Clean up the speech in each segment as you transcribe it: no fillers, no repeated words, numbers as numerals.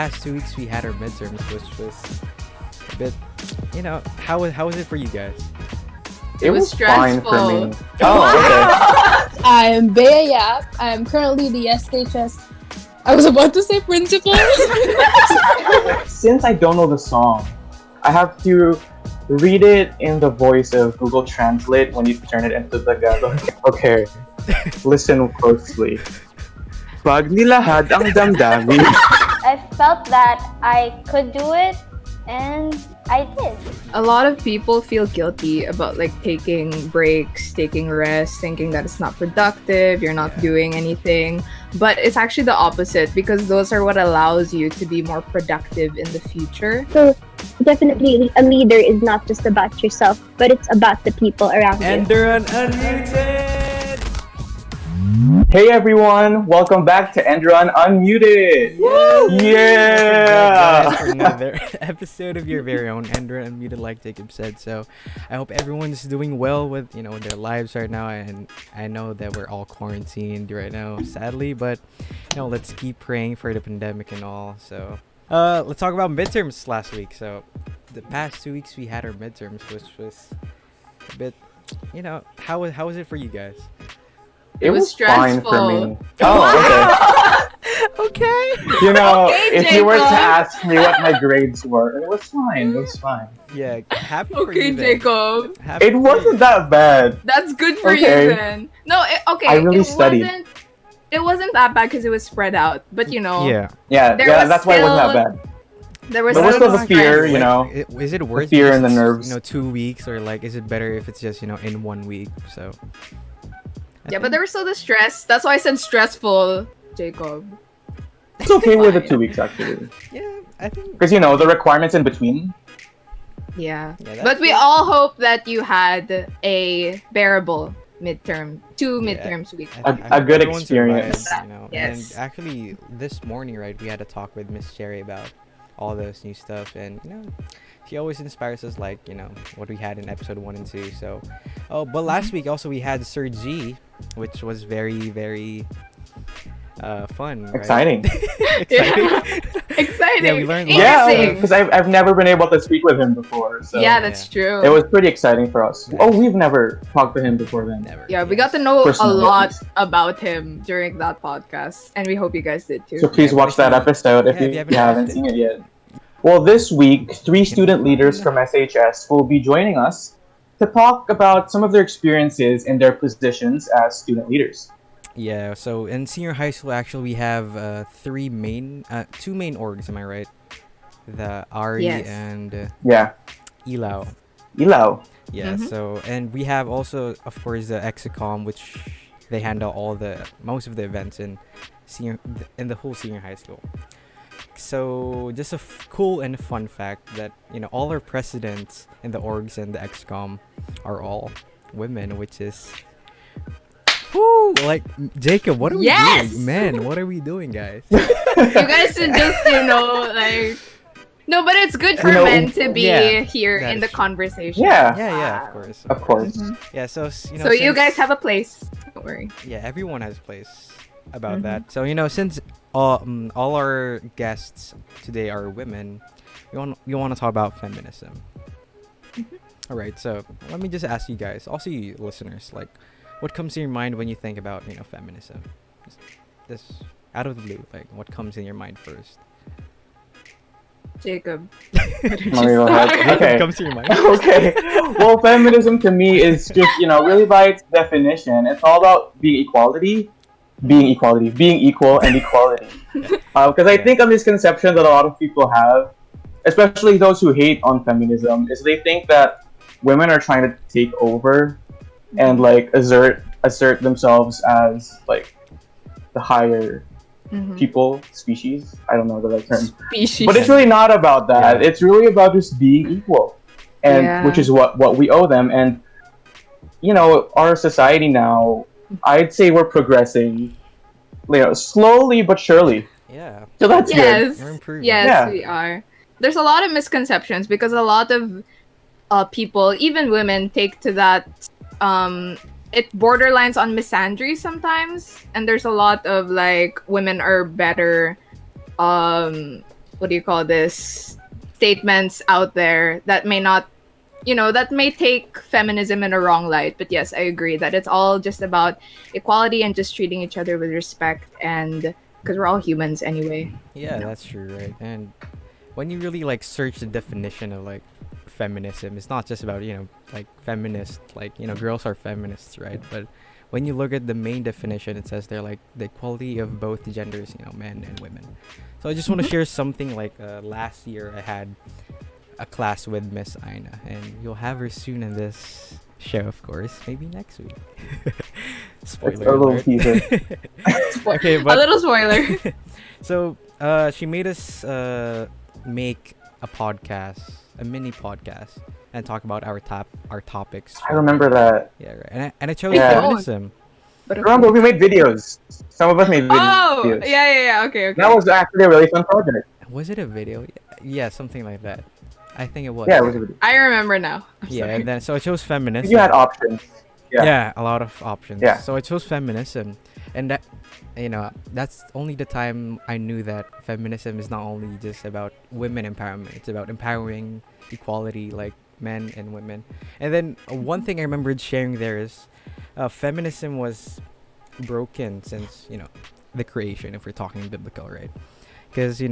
Last 2 weeks we had our midterms, which was a bit, how was it for you guys? It was fine for me. stressful. Oh, I'm Beatrice Yap. I'm currently the SHS. I was about to say principal. okay. Since I don't know the song, I have to read it in the voice of Google Translate when you turn it into Tagalog. Okay, listen closely. Pag nilahad ang damdamin. I felt that I could do it, and I did. A lot of people feel guilty about like taking breaks, taking rest, thinking that it's not productive, you're not doing anything. But it's actually the opposite, because those are what allows you to be more productive in the future. So definitely a leader is not just about yourself, but it's about the people around you. Enderun Unmuted! Hey everyone, welcome back to Enderun Unmuted! Woo! Yeah! Guys, for another episode of your very own Enderun Unmuted, like Jacob said. So I hope everyone's doing well with their lives right now, and I know that we're all quarantined right now, sadly, but let's keep praying for the pandemic and all. So let's talk about midterms last week. So the past 2 weeks we had our midterms, which was a bit, how was it for you guys? It was fine for me. stressful. Oh, Okay. okay. Okay, if you were to Jacob. ask me what my grades were, it was fine. It was fine. Yeah, happy for Okay, you then. Jacob. Happy It for wasn't you. that bad. That's good for Okay. you then. No, okay. I really it studied. It wasn't that bad because it was spread out. But Yeah. Yeah, There was that's why it wasn't that bad. there was There was still the stress. fear, Is it worse? fear because and the it's, nerves. 2 weeks, or like, is it better if it's just in 1 week? So. Yeah, but there was still the stress. That's why I said stressful, Jacob. It's okay with the 2 weeks actually. Yeah, I think. Because the requirements in between. Yeah. Yeah, that's But we good. all hope that you had a bearable midterm, two Yeah. midterms week. I A good everyone experience. survived, Yes. And actually, this morning, right, we had a talk with Miss Cherry about all those new stuff, and she always inspires us, like what we had in episode 1 and 2. So, but last week also we had Sir G, which was very, very fun. Right? Exciting. Exciting. Exciting. Yeah, we learned a lot. Yeah, Interesting. because I've never been able to speak with him before. So Yeah, that's true. it was pretty exciting for us. Oh, we've never talked to him before then. Never. Yeah, we got to know a Personally, at lot least. about him during that podcast, and we hope you guys did too. So please Yeah, watch but that if you- episode if yeah, you, if you haven't haven't watched seen it yet. Well, this week, 3 student leaders from SHS will be joining us to talk about some of their experiences in their positions as student leaders. Yeah, so in senior high school, actually, we have two main orgs. Am I right? The Ari Yes. and Yeah, Ilao. Ilaw. Yeah. Mhm. So, and we have also, of course, the Exicom, which they handle most of the events in the whole senior high school. So, just a cool and fun fact that all our presidents in the orgs and the Excom are all women, which is. Woo! Like, Jacob, what are we Yes! doing? Man, what are we doing, guys? You guys should just, like. No, but it's good for men to be yeah, here that in is the true. conversation. Yeah, of course. Of course. Mhm. Yeah, so, So you since- guys have a place. Don't worry. Yeah, everyone has a place about Mhm. that. So since all our guests today are women, we want to talk about feminism. All right, so let me just ask you guys, also you listeners, like, what comes to your mind when you think about feminism? This out of the blue, like, what comes in your mind first? Jacob. Let me go ahead. Okay. What comes to your mind? Okay. Well, feminism to me is just, really by its definition, it's all about being equal, and equality. Because I think a misconception that a lot of people have, especially those who hate on feminism, is they think that women are trying to take over and like assert themselves as like the higher Mhm. people, species. I don't know the right term. Species. But it's really not about that. Yeah. It's really about just being equal, and Yeah. which is what we owe them. And our society now, I'd say we're progressing, slowly but surely. Yeah. So that's good. Yes. We're improving. Yes, Yeah. we are. There's a lot of misconceptions because a lot of people, even women, take to that it borderlines on misandry sometimes, and there's a lot of like women are better what do you call this, statements out there that may not, that may take feminism in a wrong light. But yes, I agree that it's all just about equality and just treating each other with respect, and because we're all humans anyway. Yeah, that's true, right? And when you really like search the definition of like feminism, it's not just about like feminist, like girls are feminists, right? But when you look at the main definition, it says they're like the equality of both genders, men and women. So I just want to share something like last year I had a class with Miss Aina, and you'll have her soon in this show, of course, maybe next week. Spoiler a little alert. teaser. Okay, A but little spoiler. so she made us make a podcast, a mini podcast, and talk about our topics. I remember that. Yeah, right. And I chose Yeah. feminism. But Remember, we made videos. Some of us made oh, videos. yeah. Okay. That was actually a really fun project. Was it a video? Yeah, something like that. I think it was. Yeah, it was a video. I remember now. I'm Yeah, sorry. and then so I chose feminism. You had options. Yeah. Yeah, a lot of options. Yeah. So I chose feminism, and that, that's only the time I knew that feminism is not only just about women empowerment. It's about empowering equality, like men and women. And then one thing I remembered sharing there is, feminism was broken since the creation. If we're talking biblical, right? Because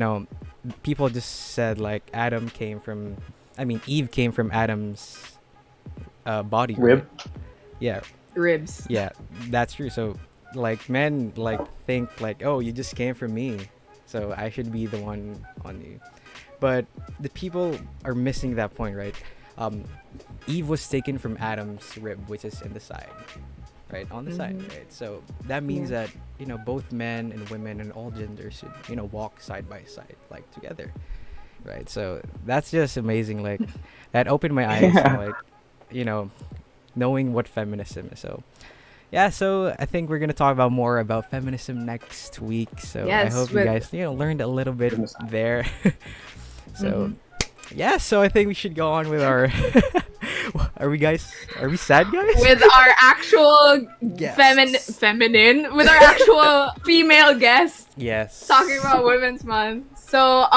people just said like Eve came from Adam's body. Rib. Right? Yeah. Ribs. Yeah, that's true. So like men like think like, oh, you just came from me, so I should be the one on you. But the people are missing that point, right? Eve was taken from Adam's rib, which is in the side, right? On the side, right? So that means that both men and women and all genders should walk side by side, like together, right? So that's just amazing. Like that opened my eyes to like knowing what feminism is. So yeah, so I think we're gonna talk about more about feminism next week. So Yes, I hope you guys learned a little bit there. So yeah, so I think we should go on with our are we sad guys? With our actual Guests. feminine, with our actual female guests Yes. talking about Women's Month. So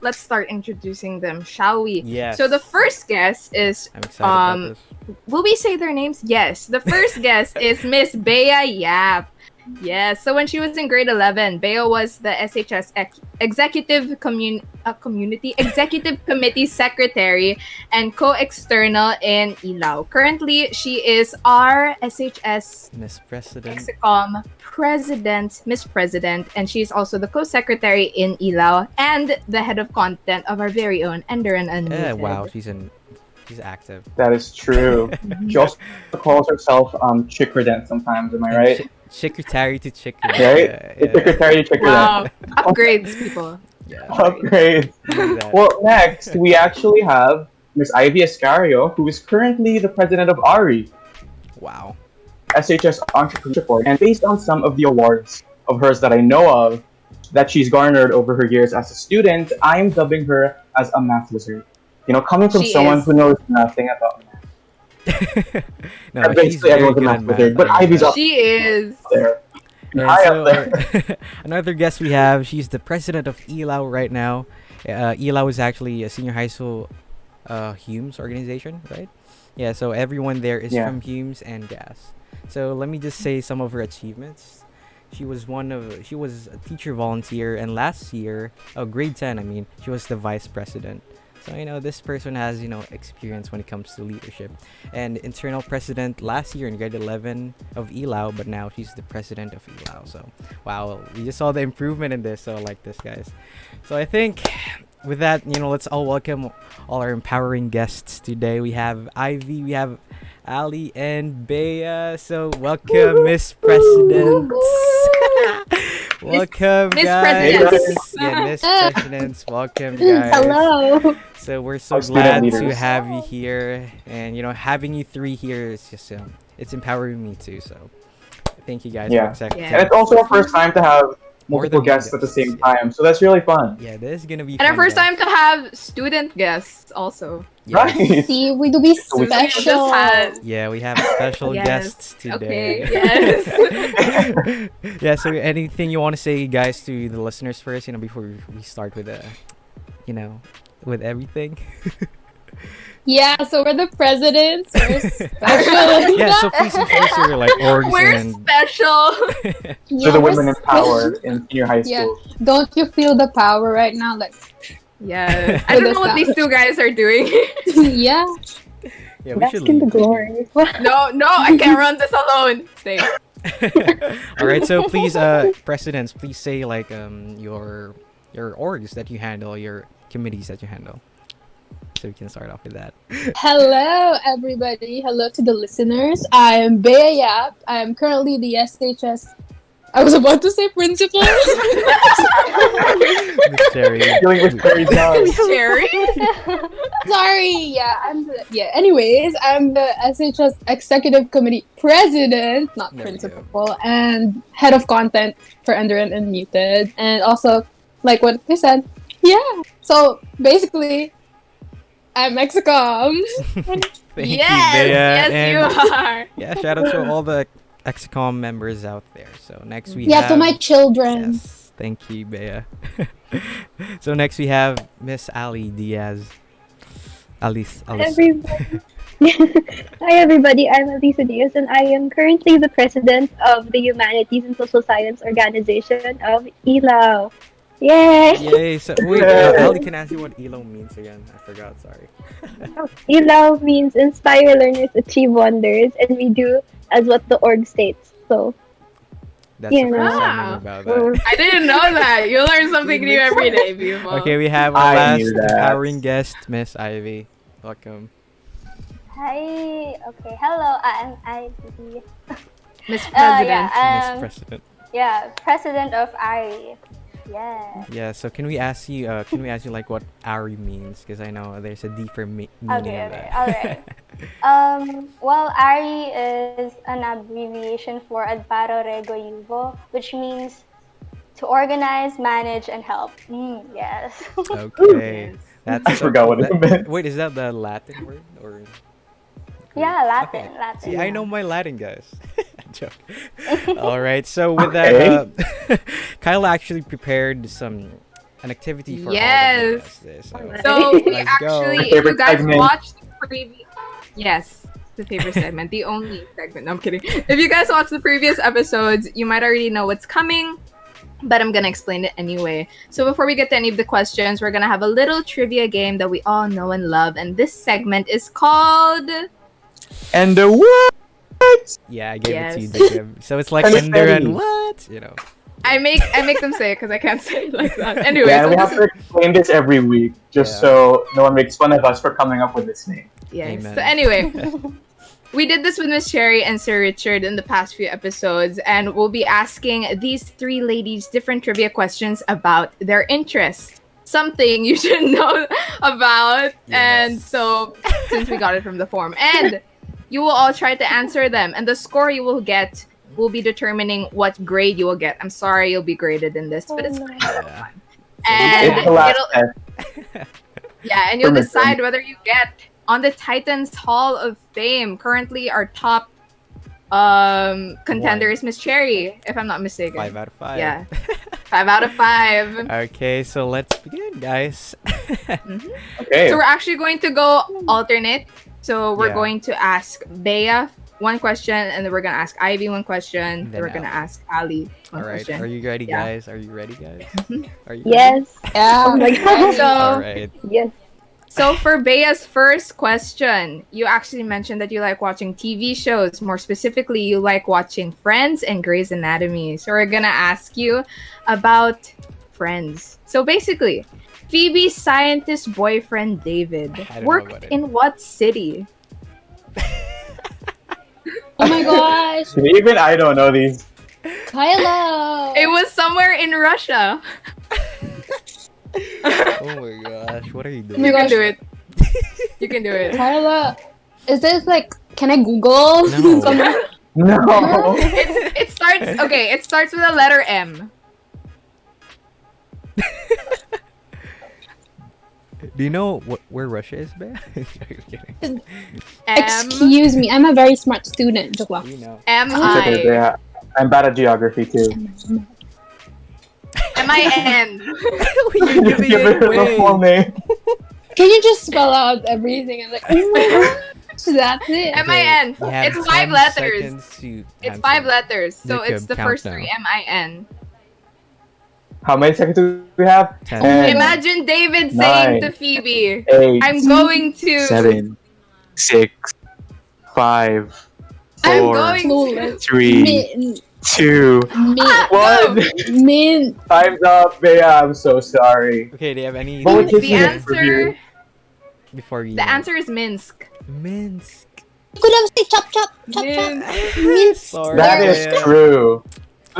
let's start introducing them, shall we? Yes. So the first guest is I'm excited about this. will we say their names? Yes. The first guest is Miss Beatrice Yap. Yes. So when she was in grade 11, Bea was the SHS Executive Committee Secretary and co-external in Ilaw. Currently, she is our SHS Miss President. Execom Miss President, and she's also the co-secretary in Ilaw and the head of content of our very own Enderun Unmuted. Wow, she's active. That is true. She also calls herself Chickredent sometimes, am I right? Secretary to chicken. Right? Secretary to Chickredent. Wow. Upgrades, people. Yeah. Upgrade. do that. Well, next, we actually have Miss Ivy Escario, who is currently the president of ARI, Wow. SHS Entrepreneurship Board. And based on some of the awards of hers that I know of that she's garnered over her years as a student, I'm dubbing her as a math wizard. Coming from She someone is. who knows nothing about math. No, And she's basically very everyone's a good math at wizard, math. but Ivy's up She is. there. And High so, up there. another guest we have, she's the president of ELAW right now. ELAW is actually a senior high school Humes organization, right? Yeah, so everyone there is Yeah. from Humes and GAS. So let me just say some of her achievements. She was a teacher volunteer, and last year, grade 10, she was the vice president. So, this person has, experience when it comes to leadership. And internal president last year in grade 11 of ELAW, but now she's the president of ELAW. So, wow, we just saw the improvement in this. So, I like this, guys. So, I think with that, let's all welcome all our empowering guests today. We have Ivy, we have Ali, and Bea. So, welcome, Miss President. Welcome, Miss guys. Presidents. Yeah, Miss Presidents. Welcome, guys. Hello. So we're so Our student glad to leaders. have you here, and having you three here is just it's empowering me too. So thank you guys Yeah. for accepting. Yeah. And it's also our first time to have multiple than guests at the guests, same yeah. time. So that's really fun. Yeah, this is gonna be And our fun, first guys. time to have student guests also. Yes. Right. See, we do be So we just special. had- Yeah, we have special Yes. guests today. Okay, yes. Yeah, so anything you want to say, guys, to the listeners first, before we start with with everything? Yeah, so we're the presidents. We're special. Yeah, so please introduce your orgs We're and special. So the we're women in power in senior high Yeah. school. Don't you feel the power right now? Like, Yes. I don't know what these two guys are doing. yeah. yeah, we Bask should in the leave. glory. No, I can't run this alone. Stay. All right, so please, presidents, please say your orgs that you handle, your committees that you handle. So we can start off with that. Hello, everybody. Hello to the listeners. I am Bea Yap. I am currently the SHS. I was about to say principal. Miss Cherry. Dealing with Cherry Jones. Cherry. Sorry. Anyways, I'm the SHS Executive Committee President, not There we principal, and head of content for Enderun Unmuted, and also like what they said. Yeah. So basically, I'm Mexicom. Thank Yes, you, Bea. yes, and you are. yeah, shout out to all the XCOM members out there. So next we Yeah, have to my children. Yes, thank you, Bea. So next we have Miss Ali Diaz. Alice. Everybody. Hi everybody, I'm Elisa Diaz and I am currently the president of the Humanities and Social Science Organization of ELAO. Yay! Yay! So wait, Yay. Ali, can I ask you what ELO means again? I forgot. Sorry. ELAO means Inspire Learners Achieve Wonders, and we do as what the org states. So, That's Yeah. the first time I Ah. knew about that. I didn't know that. You learn something new every day, beautiful. Okay, we have our I last knew that. empowering guest, Miss Ivy. Welcome. Hi. Okay. Hello. I'm Ivy. Miss President. Miss President. President of ARI. Yeah. Yeah. So can we ask you? Like what ARI means? Because I know there's a deeper meaning Okay. of Okay. that. All right. Well, ARI is an abbreviation for Adparo Rego Yuvo, which means to organize, manage, and help. Yes. Okay. That's I forgot what it meant. Wait, is that the Latin word or? Yeah, Latin. Okay. Latin. See, I know my Latin, guys. Joke. All right. So with that, Kyle actually prepared an activity for all Yes. of us. So So we let's go. actually, if you Favorite guys segment. watched the previous, yes, the favorite segment, the only segment. No, I'm kidding. If you guys watched the previous episodes, you might already know what's coming, but I'm gonna explain it anyway. So before we get to any of the questions, we're gonna have a little trivia game that we all know and love, and this segment is called. And the what? Yeah, I gave it to you, Yes. Jacob. So it's like Understand Enderun me. what? I make them say it because I can't say it like that. Anyway, Yeah, so we this have to explain this every week, just Yeah. so no one makes fun of us for coming up with this name. Yes. Amen. So anyway, we did this with Miss Cherry and Sir Richard in the past few episodes, and we'll be asking these three ladies different trivia questions about their interests. Something you should know about. And Yes. so, since we got it from the form, and you will all try to answer them, and the score you will get will be determining what grade you will get. I'm sorry you'll be graded in this, but it's fine. Yeah. And It's the last it'll, test. yeah, and you'll For decide whether you get on the Titans Hall of Fame. Currently, our top contender is Miss Cherry, if I'm not mistaken. 5 out of 5. Yeah, 5 out of 5. Okay, so let's begin, guys. Okay. So we're actually going to go alternate. So we're Yeah. going to ask Bea one question, and then we're gonna ask Ivy one question. Then we're gonna Ali. ask Ali one All right. question. Are you ready, Yeah. guys? Are you ready, guys? Are you Yes. Yeah. Oh my god. So, All right. Yes. So for Bea's first question, you actually mentioned that you like watching TV shows. More specifically, you like watching Friends and Grey's Anatomy. So we're gonna ask you about Friends. So basically, Phoebe's scientist boyfriend David I don't know about worked it. in what city? Oh my gosh. Even I don't know these. Kylo. It was somewhere in Russia. Oh my gosh, what are you doing? my You can gosh. do it. You can do it. Kylo. Is this like, can I Google? No. Somewhere? No. It starts okay. It starts with the letter M. Do you know where Russia is, Bea? Kidding. Excuse me, I'm a very smart student. Joke lang. You know. M It's okay, I Bea. I'm bad at geography too. M-I-N. You're giving Give it it a full away. name. Can you just spell out everything? I'm like, oh my gosh, that's it. M-I-N. You have It's 5 10 letters. seconds to It's answer. 5 letters, so Jacob, it's the count first down. 3. M-I-N. How many seconds do we have? 10. 10, Imagine David saying 9, to Phoebe, 8, I'm going to... 7, 6, 5, I'm 4, going to... Clueless. 3, Mint. 2, Ah, 1. no. Mint. Time's up, Bea. I'm so sorry. Okay, do you have any But we The can answer... review. before you? The answer is Minsk. Minsk. You could have said chop chop chop chop. Mint. Sorry, That is Bea. true.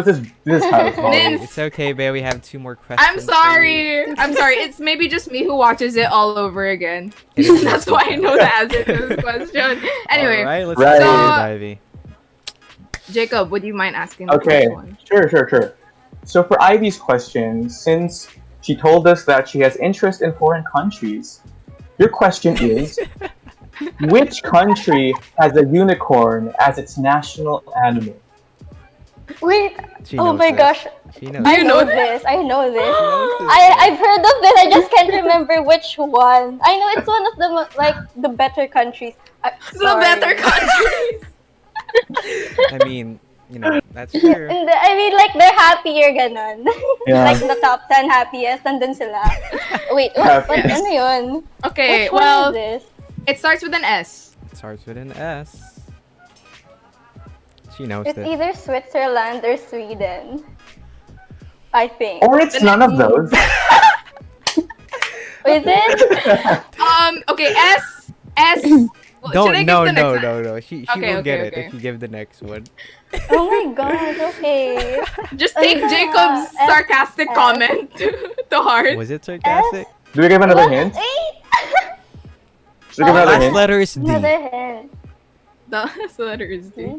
This is how it's Minsk. It's okay, Bea. We have 2 more questions. I'm sorry. I'm sorry. It's maybe just me who watches it all over again. It is That's why I know the answer to this question. Anyway, Alright, let's Right. go, So- Ivy. Jacob, would you mind asking the Okay, first one? sure. So for Ivy's question, since she told us that she has interest in foreign countries, your question is, which country has a unicorn as its national animal? Wait. She Oh knows my this. gosh. She knows I this. know this. I know this. knows this. I've heard of this. I just can't remember which one. I know it's one of the like the better countries. The Sorry. better countries. I mean, you know, that's fair. And I mean, like they're happier, ganon. Yeah. Like the top 10 happiest, nandun sila. Wait, what Happiest. ano yun? Okay, Which one well, is this? it starts with an S. It starts with an S. She knows It's this. either Switzerland or Sweden. I think. Or it's none of those. Is it? Okay, S. Well, should I give No, the no, next no, one? no. She Okay, will get okay, it okay. if you give the next one. Oh my god, okay. Just take Ano? Jacob's S, sarcastic S. comment to heart. Was it sarcastic? Do we give another What? hint? Wait. Should we give another Last hint? letter is D. Another hint. The letter is D.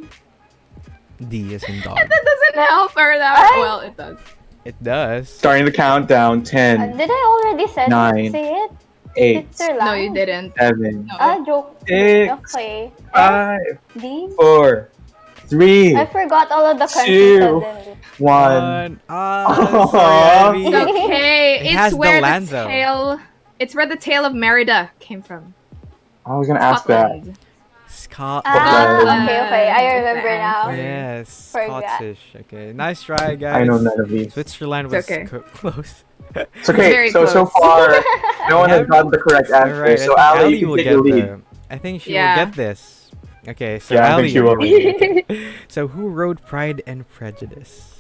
D is in dog. That doesn't help her that Ay. well. It does. It does. Starting the countdown. 10, Did I already Nine. say it? 8, Switzerland? No, you didn't. 7, No. Ah, joke. 6, Okay. 5, D? 4, 3, I forgot all of the Two. countries suddenly. 1. Ah, sorry, It's Ivy. okay. It has It's the where land, the though. tail. It's where the tail of Merida came from. I was gonna ask that. Scotland. Scotland. Ah, okay. I That's remember the now. answer. Yes, Forgot. Scottish. Okay, nice try, guys. I know none of these. Switzerland It's was okay. Close. It's okay. very So close. far, no one Yeah. has gotten the correct answer. Alright, So I think Ali, you will can take get the lead. the. I think she Yeah. will get this. Okay, so Yeah, I Ali, think she will. are you ready? So who wrote Pride and Prejudice?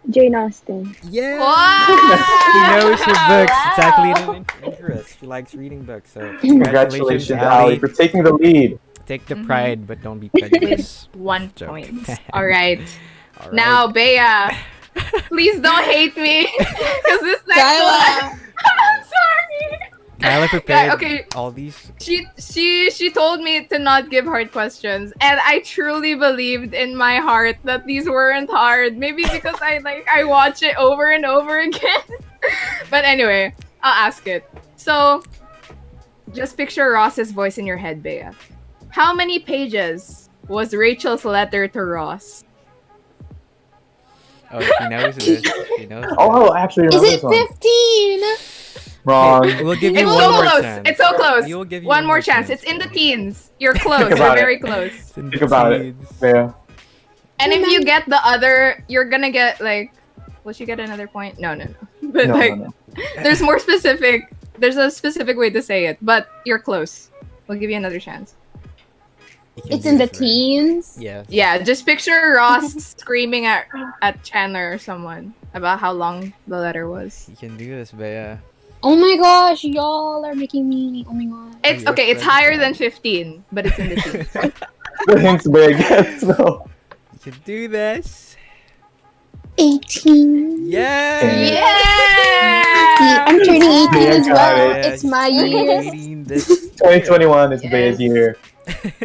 Jane Austen. Yeah. Wow! She knows her books. It's actually Wow. an interest. She likes reading books. So Congratulations, Ali, Ali. for taking the lead. Take the Mhm. pride, but don't be prejudiced. 1 Joke. point. All right. All right. Now, Bea, please don't hate me, because this next Kyla. one. I'm sorry. Kyla prepared okay. all these. She told me to not give hard questions, and I truly believed in my heart that these weren't hard. Maybe because I watch it over and over again. But anyway, I'll ask it. So, just picture Ross's voice in your head, Bea. How many pages was Rachel's letter to Ross? Oh, she knows this. She knows. This. Oh, I actually Is remember it this one. 15? Wrong. Okay, we'll give you It's one so more close. chance. It's so close. We will give you One more chance. It's in the teens. You're close. You're about it. very close. It's in Think the about it. teens. Yeah. And if you get the other, you're gonna get like, will she get another point? No. But No, like, no, no. there's more specific. There's a specific way to say it, but you're close. We'll give you another chance. You can It's do in the this, right? teens. Yeah. Yeah, just picture Ross screaming at Chandler or someone about how long the letter was. You can do this, Bea. Oh my gosh, y'all are making me. Oh my god. It's your okay. It's friend higher said. than 15, but it's in the teens. The hint's big. So. You can do this. 18. Yeah. See, I'm turning 18 Yeah, as got well. it. It's my she's year. reading this. 2021 is Yes. Bea's year.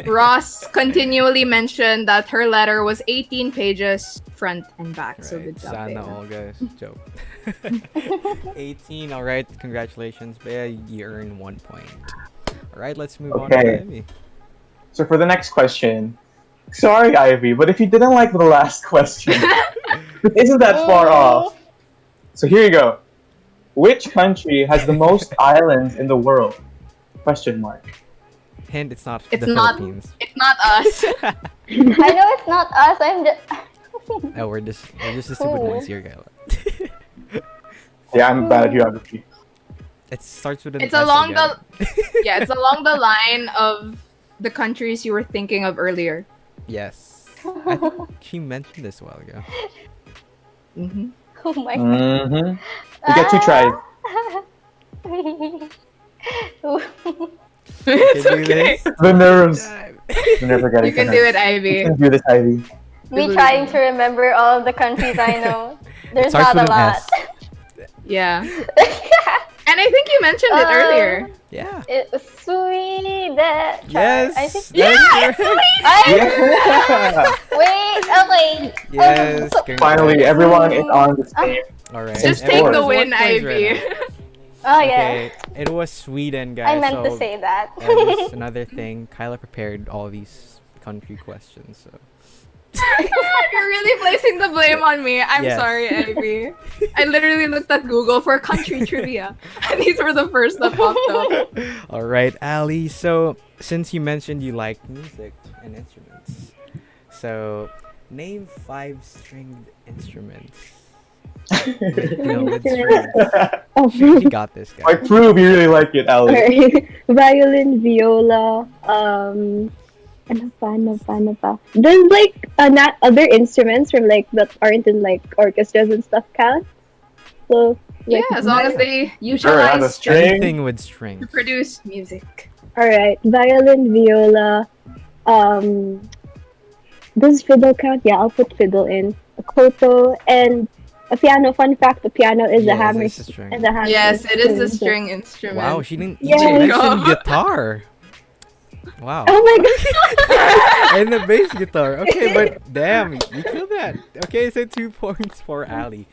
Ross continually mentioned that her letter was 18 pages front and back. So good job, Sana Bea. all, guys. Joke. 18. All right. Congratulations, Bea. You earn 1 point. All right. Let's move on to Okay. Ivy. So for the next question, sorry, Ivy, but if you didn't like the last question, it isn't that far off. So here you go. Which country has the most islands in the world? Question mark. Hint: it's not It's the not- Philippines. It's not us. I know it's not us. I'm just. Oh, we're just the stupid ones here, guys. Yeah, I'm bad at geography. It starts with an It's S along again. Yeah, it's along the line of the countries you were thinking of earlier. Yes. I think she mentioned this a while ago. Mm-hmm. Oh my god. Mm-hmm. You get to try. It's Can do okay. this. The nerves. You're never getting You can to do her. it, Ivy. You can do this, Ivy. Me trying to remember all of the countries I know. There's Starts not with a an lot. S. Yeah. And I think you mentioned it earlier. Yeah. It was Sweden. Yes. I think. That's correct. Yeah. Wait. Okay. Yes. Finally, everyone is on the same. All right. Just And take the scores. win, One point right Ivy. now. Oh yeah. Okay, it was Sweden, guys. I meant to so say that. that's another thing. Kyla prepared all these country questions, so You're really placing the blame on me. I'm Yes. sorry, Ivy. I literally looked at Google for country trivia, and these were the first that popped up. all right, Ali. So since you mentioned you like music and instruments, so name 5 stringed instruments. With strings. Oh, You got this, I guys. prove you really like it, Ali. alright. Violin, viola, ano pa? There's like not other instruments from like that aren't in like orchestras and stuff count. So Yeah, like, as long as they Sure, utilize the strings string. Anything with to strings. produce music. alright, violin, viola, does fiddle count? Yeah, I'll put fiddle in. A koto and a piano. Fun fact: the piano is a Yes, hammer. it's a string. And the hammer Yes, it is a so- string instrument. Wow, she didn't Yes. even mention guitar. Wow. Oh my god! And the bass guitar. Okay, but damn, you killed that. Okay, so 2 points for Ali.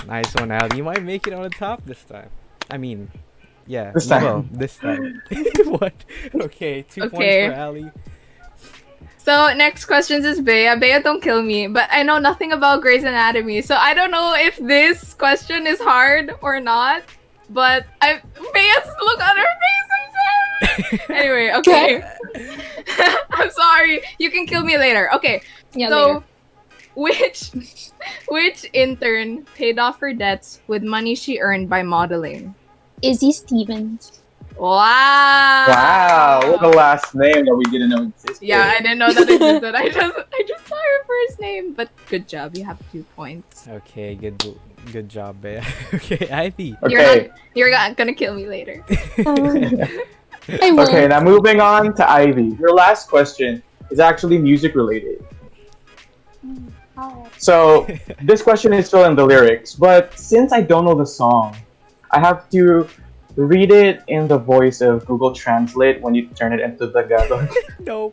Nice one, Ali. You might make it on the top this time. I mean, yeah. This you time. will. This time. What? Okay, 2 points Okay. for Ali. So next questions is Bea. Bea, don't kill me. But I know nothing about Grey's Anatomy, so I don't know if this question is hard or not. But Bea's look on her face. I'm sorry. Anyway, okay. I'm sorry. You can kill me later. Okay. Yeah, So, later. which intern paid off her debts with money she earned by modeling? Izzy Stevens. Wow. Wow, what the last name that we didn't know existed. Yeah, I didn't know that existed. I just saw her first name. But good job. You have 2 points. Okay, good job, Bea. Okay, Ivy. Okay. You're not gonna kill me later. I won't. Okay, now moving on to Ivy. Your last question is actually music related. Alright. So this question is still in the lyrics, but since I don't know the song, I have to read it in the voice of Google Translate when you turn it into Tagalog. No.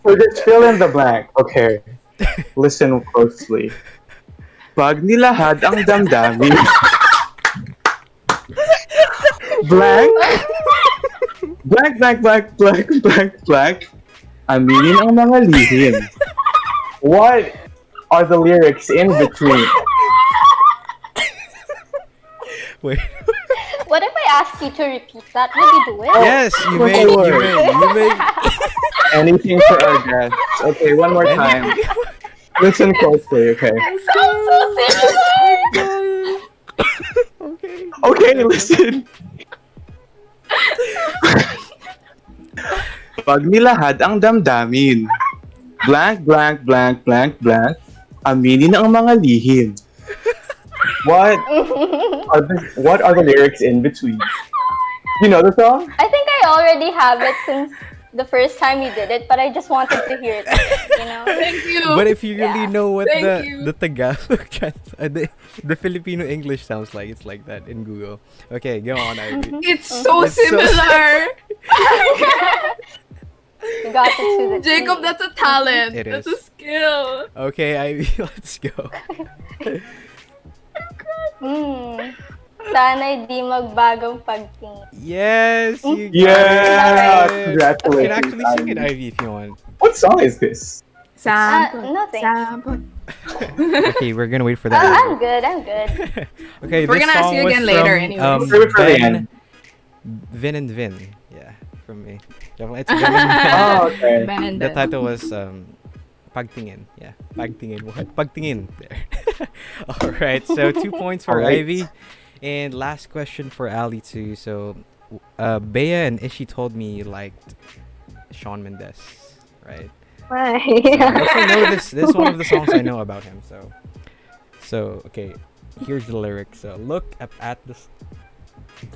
So just fill in the blank. Okay. Listen closely. Pag nilahad ang damdamin. Blank. Blank, blank, blank, blank, blank, blank. Aminin ang mga lihim. What are the lyrics in between? Wait. What if I ask you to repeat that? Would you do it? Yes, you Of may. course. Anything for our guests. Okay, one more time. Listen closely, okay? Sounds so similar. Okay. Okay, listen. Pag nilahad ang damdamin. Blank, blank, blank, blank, blank. Aminin ang mga lihim. What are the lyrics in between? You know the song? I think I already have it since the first time you did it, but I just wanted to hear it. You know? Thank you. But if you really Yeah. know what Thank you. the Tagalog the Filipino English sounds like, it's like that in Google. Okay, go on, Ivy. It's so It's so- similar. You got it to the Jacob, T. that's a talent. It That's is. a skill. Okay, Ivy, let's go. Sana'y di magbagong pagtingin. Yes, you got Yeah, it. You congratulations. can actually sing it, Ivy. Ivy, if you want. What song is this? Sample. No thanks. Sample. Okay, we're gonna wait for I'm that. good, I'm good. Okay, We're this gonna ask song you was again later from, anyways. Save it for the end. Vin and Vin. Yeah, from me. It's Vin and Vin. Oh, okay. Ben and The Ben. title was Pagtingin. Yeah, Pagtingin. What? Pagtingin. There. All right. So 2 points for Alright. Ivy, and last question for Ali too. So, Bea and Ishi told me you liked Shawn Mendes, right? Why? So I also know this is one of the songs I know about him. So okay, here's the lyrics. So look up at the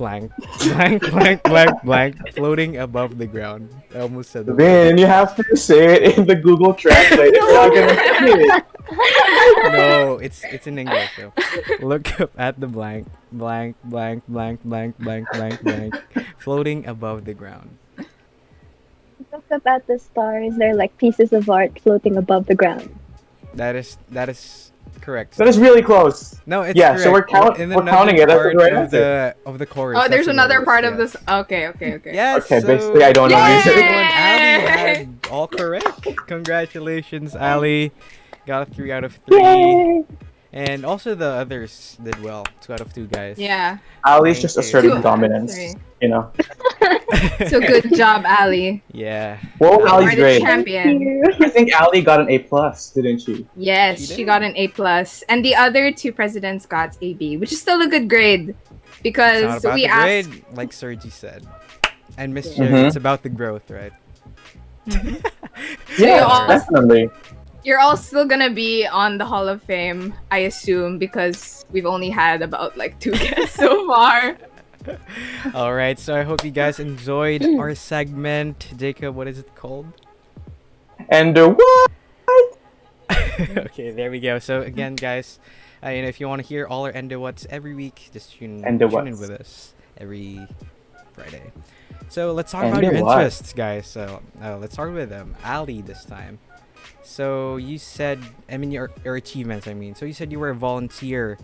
blank, blank, blank, blank, blank, floating above the ground. I almost said the word. Then you have to say it in the Google Translate. It's not gonna see it. No, it's in English. So look up at the blank, blank, blank, blank, blank, blank, blank, blank, floating above the ground. Look up at the stars. They're like pieces of art floating above the ground. That is correct. That is really close. No, it's Yeah, so correct. we're In we're another counting it. That's the part right of answer. the chorus. Oh, there's that's the another lyrics, part of yeah. this. Okay. Yes. Okay, so basically I don't know Yay! music. Ali had all correct. Congratulations, Ali. Got a 3 out of 3. Yay! And also the others did well. 2 out of 2 guys. Yeah. Ali's Thank just you. asserting 2 out of dominance. 3. You know. So good job, Ali. Yeah. Well, You Ali's are the great. champion. I think Ali got an A plus, didn't she? Yes, She she did. got an A+, and the other 2 presidents got a B, which is still a good grade It's because not about we the asked. grade, like Sergi said. And Miss Mhm. Jerry, it's about the growth, right? Yeah, all- definitely. You're all still gonna be on the Hall of Fame, I assume, because we've only had about like 2 guests so far. All right, so I hope you guys enjoyed our segment. Jacob, what is it called? And what? Okay, there we go. So again, guys, if you want to hear all our Endo What's every week, just tune in Endo-Whats. with us every Friday. So let's talk Endo about your what? interests, guys. So let's start with Ali this time. So you said, your achievements. So you said you were a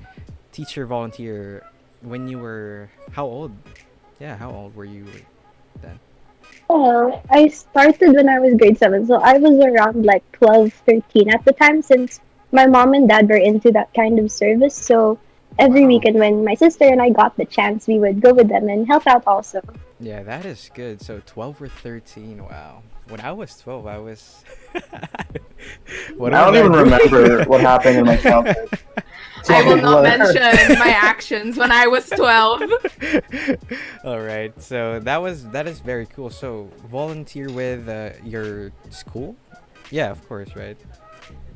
teacher volunteer when you were how old? Yeah, how old were you then? Well, I started when I was grade 7, so I was around like 12, 13 at the time since my mom and dad were into that kind of service. So every Wow. weekend when my sister and I got the chance, we would go with them and help out also. Yeah, that is good. So 12 or 13. Wow. When I was 12, I was. What I don't was even doing? remember what happened in my childhood. I will not Blur. mention my actions when I was 12. All right. So that is very cool. So volunteer with your school? Yeah, of course, right?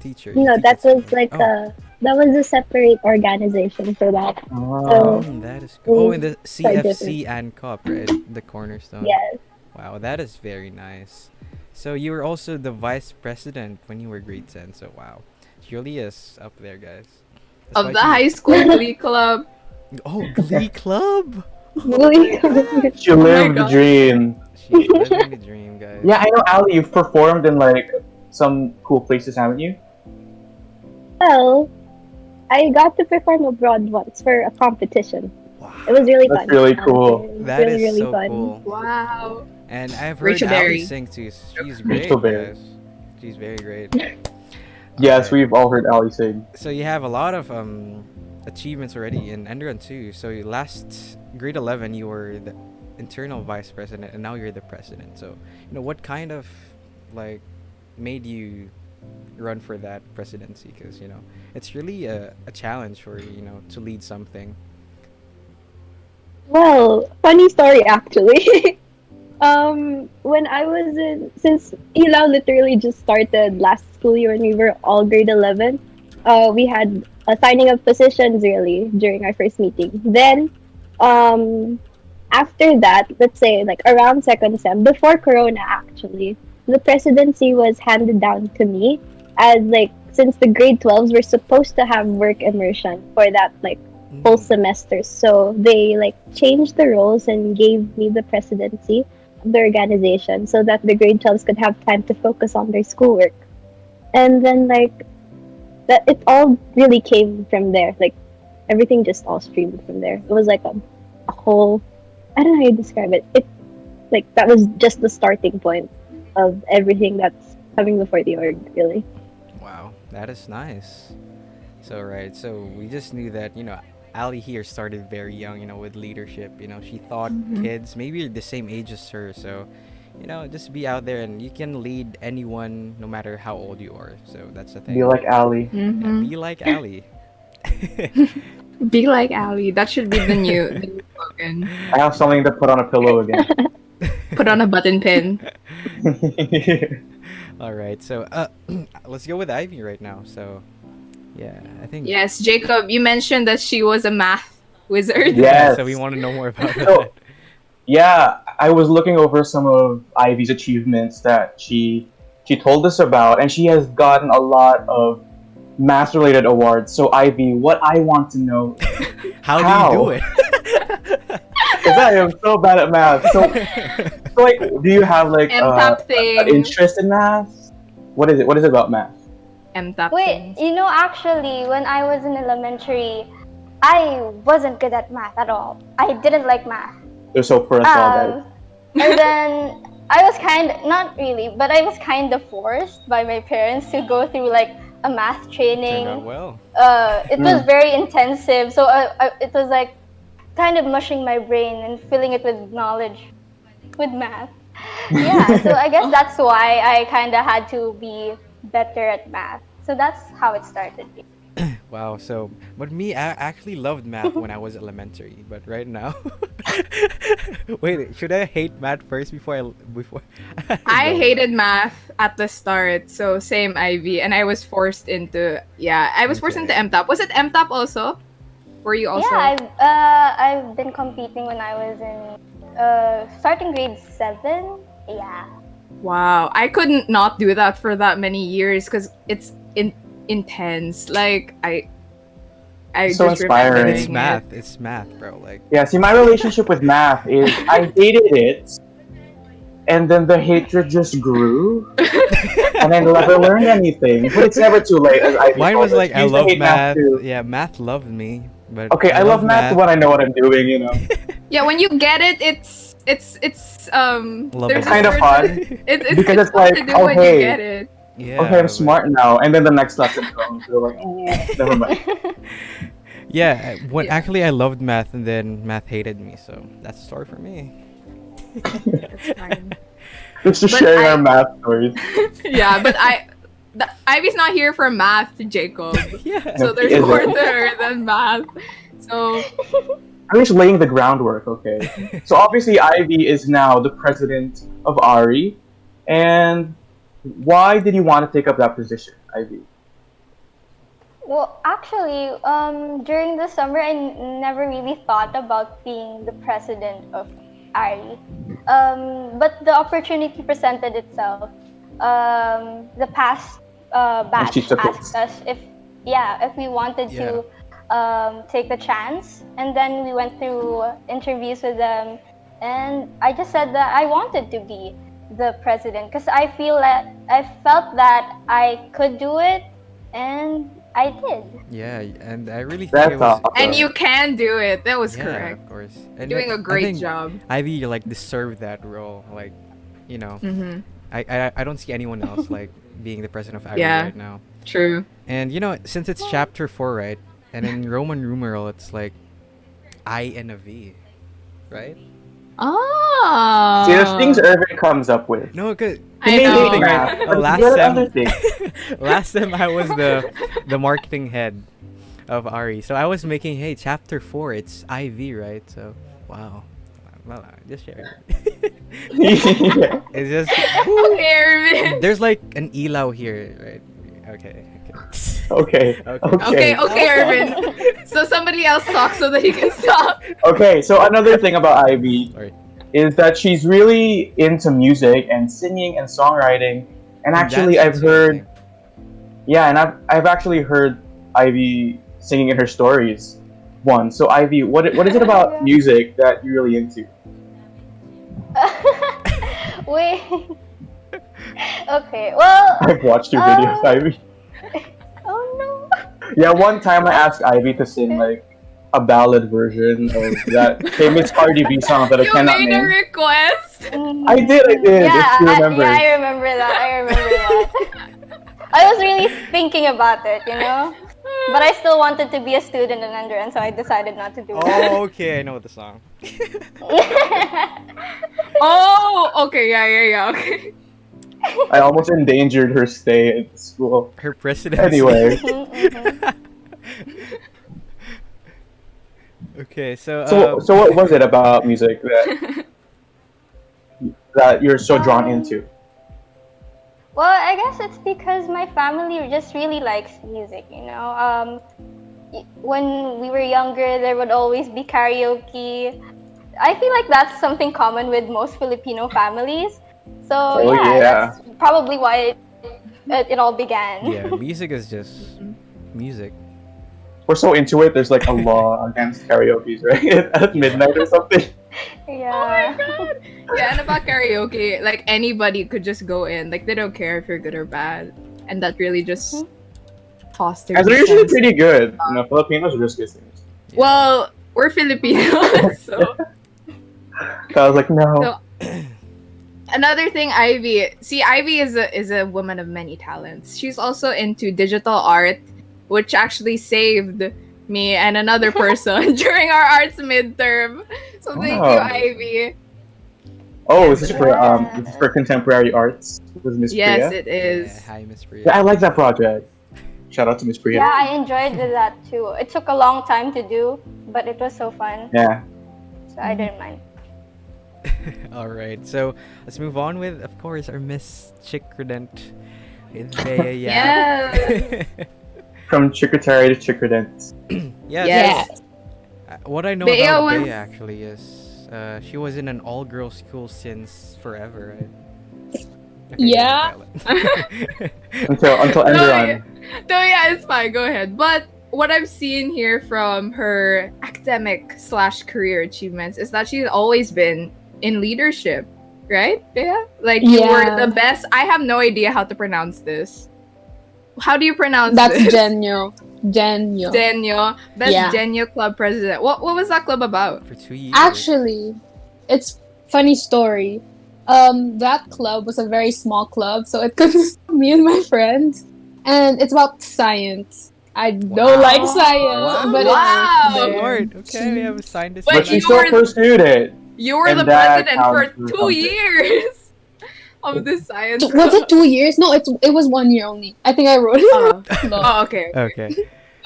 Teacher. you No, teach that at was school. like Oh. that was a separate organization for that. Oh. That is cool. Oh, in the quite CFC and Cup, right? The cornerstone. Yes. Wow, that is very nice. So you were also the vice president when you were grade 10. So wow, Julie is up there, guys. That's Of why the she- high school glee club. Oh, Glee Club. Really? She lived the God. dream. She's living the dream, guys. Yeah, I know, Ali, you've performed in like some cool places, haven't you? Well, I got to perform abroad once for a competition. Wow. It was really That's fun. really cool. It was That really, is really so fun. cool. Wow. And I've heard Rachel Ali Berry. sing too. She's great, Rachel Berry. guys. She's very great. Yes, Okay. we've all heard Ali sing. So you have a lot of achievements already in Enderun too. So last grade 11, you were the internal vice president, and now you're the president. So what kind of like made you run for that presidency? Because it's really a challenge for to lead something. Well, funny story actually. When I was since Ilaw literally just started last school year when we were all grade 11, we had a signing of positions really during our first meeting. Then, after that, let's say like around second sem, before Corona actually, the presidency was handed down to me as like since the grade 12s were supposed to have work immersion for that like full semester. So they like changed the roles and gave me the presidency the organization so that the grade 12s could have time to focus on their schoolwork. And then like that, it all really came from there. Like everything just all streamed from there. It was like a whole, I don't know how you describe it. It like that was just the starting point of everything that's coming before the org, really. Wow, that is nice. So right, so we just knew that, Ali here started very young, with leadership. She thought kids maybe the same age as her, so just be out there and you can lead anyone no matter how old you are. So that's the thing. Be like Ali. Yeah, be like Ali. Be like Ali. That should be the new slogan. I have something to put on a pillow again. Put on a button pin. All right, so let's go with Ivy right now. So yeah, I think Yes, Jacob, you mentioned that she was a math wizard. Yes. so we want to know more about So, that. yeah, I was looking over some of Ivy's achievements that she told us about, and she has gotten a lot of math-related awards. So Ivy, what I want to know, How do you do it? because I am so bad at math. So like, do you have like MTAP an thing. interest in math? What is it? What is it about math? MTAP Wait, things. actually, when I was in elementary, I wasn't good at math at all. I didn't like math. So for us all, guys. And then I was not really, but I was kind of forced by my parents to go through like a math Turned out training. well. It was very intensive, so it was like kind of mushing my brain and filling it with knowledge, with math. Yeah, so I guess that's why I kind of had to be better at math. So that's how it started. Wow. So, but me, I actually loved math when I was elementary, but right now, wait, should I hate math first before? I No. hated math at the start, so same Ivy, and I was forced into Okay. MTAP. Was it MTAP also? Were you also? Yeah, I've been competing when I was in starting grade 7. Yeah. Wow, I couldn't not do that for that many years because it's intense. Like I So just inspiring. remember It's doing math. it. It's math, bro. Like, Yeah, see, my relationship with math is I hated it, and then the hatred just grew, and I never learned anything. But it's never too late. As Ivy mine told was us. like, She I used to love hate math. too. Yeah, math loved me, but Okay, I love math when I know what I'm doing. Yeah, when you get it, it's Love there's it. a Kind of certain- fun. it's Because it's fun like, to do oh, when hey. you get it. Yeah. Okay, I'm but- smart now. And then the next lesson comes. You're like, never mind. Yeah, when Yeah. actually I loved math and then math hated me, so that's the story for me. It's fine. Just But sharing I- our math stories. Yeah, but Ivy's not here for math, Jacob. Yeah. So No, there's she more isn't. to her than math. So I'm just laying the groundwork, okay? So obviously Ivy is now the president of ARI. And why did you want to take up that position, Ivy? Well, actually, during the summer, I never really thought about being the president of ARI. But the opportunity presented itself. The past batch she took it. asked us if we wanted to take the chance, and then we went through interviews with them, and I just said that I wanted to be the president because I felt that I could do it, and I did. Yeah, and I really think That's it was. awesome. and you can do it. That was Yeah, correct. of course. And Doing I a great think job. Ivy like deserved that role. Like, Mm-hmm. I don't see anyone else like being the president of Ivy Yeah. right now. True. And since it's chapter 4, right? And in Roman numeral, it's like I and a V, right? Oh. See, there's things Irvin comes up with. No, cause I He may know. hate math, but last there are sem, other things. last time I was the marketing head of Ari, so I was making chapter 4, it's IV, right? So wow, well, just sharing. Yeah. It's just Okay, Irvin. there's like an ilaw here, right? Okay. Okay. Okay, Irvin. So somebody else talk so that he can stop. Okay, so another thing about Ivy Sorry. is that she's really into music and singing and songwriting. And actually, I've heard, yeah, and I've actually heard Ivy singing in her stories once. So Ivy, what is it about music that you're really into? Wait. Okay. Well. I've watched your videos, Ivy. Oh no. Yeah, one time I asked Ivy to sing like a ballad version of that famous Cardi B song that I You cannot made a name. request. I did. Yeah, If you remember. I remember that. I remember that. I was really thinking about it, you know. But I still wanted to be a student in Enderun, so I decided not to do that. Oh, okay. I know the song. Oh, okay, yeah, okay. I almost endangered her stay at the school. Her presidency. Anyway, Okay, so so what was it about music that you're so drawn into? Well, I guess it's because my family just really likes music, you know. When we were younger, there would always be karaoke. I feel like that's something common with most Filipino families. So Oh, yeah, yeah. that's probably why it all began. yeah, music is just music. We're so into it. There's like a law against karaoke, right? At midnight or something. Yeah. Yeah, and about karaoke, like anybody could just go in. Like they don't care if you're good or bad. And that really just fosters. And they're a usually sense- pretty good. You know, Filipinos are just good singers. Yeah. Well, we're Filipinos, so So I was like, no. another thing, Ivy. See, Ivy is a woman of many talents. She's also into digital art, which actually saved me and another person during our arts midterm. So thank you, Oh. Ivy. Oh, is this for contemporary arts with Miss Yes, Priya? it is. Yeah, hi, Miss Priya. Yeah, I like that project. Shout out to Miss Priya. Yeah, I enjoyed that too. It took a long time to do, but it was so fun. Yeah. So I didn't mind. All right, so let's move on with, of course, our Miss Chickredent with Bea Yap. Yes. From Chicretary to Chickredent. Yes. Yes. What I know Bea about was- Bea actually is she was in an all-girls school since forever, right? Okay, Yeah. Until Enderun. No, yeah, it's fine. Go ahead. But what I've seen here from her academic/career achievements is that she's always been in leadership, right? Yeah. Like you were Yeah. the best. I have no idea how to pronounce this. How do you pronounce That's this? Genyo. Genyo. Genyo. Best Yeah. Genyo club president. What was that club about? For 2 years. Actually, it's funny story. That club was a very small club, so it consisted of me and my friends, and it's about science. I don't like science, Wow. but Wow. it's there. Lord, okay, we have a scientist. But But she you still were- pursued it. You were And the that president for counts for 2 something. years of the science Was it 2 years? No, it was 1 year only. I think I wrote it. Oh. No. Oh, okay. Okay.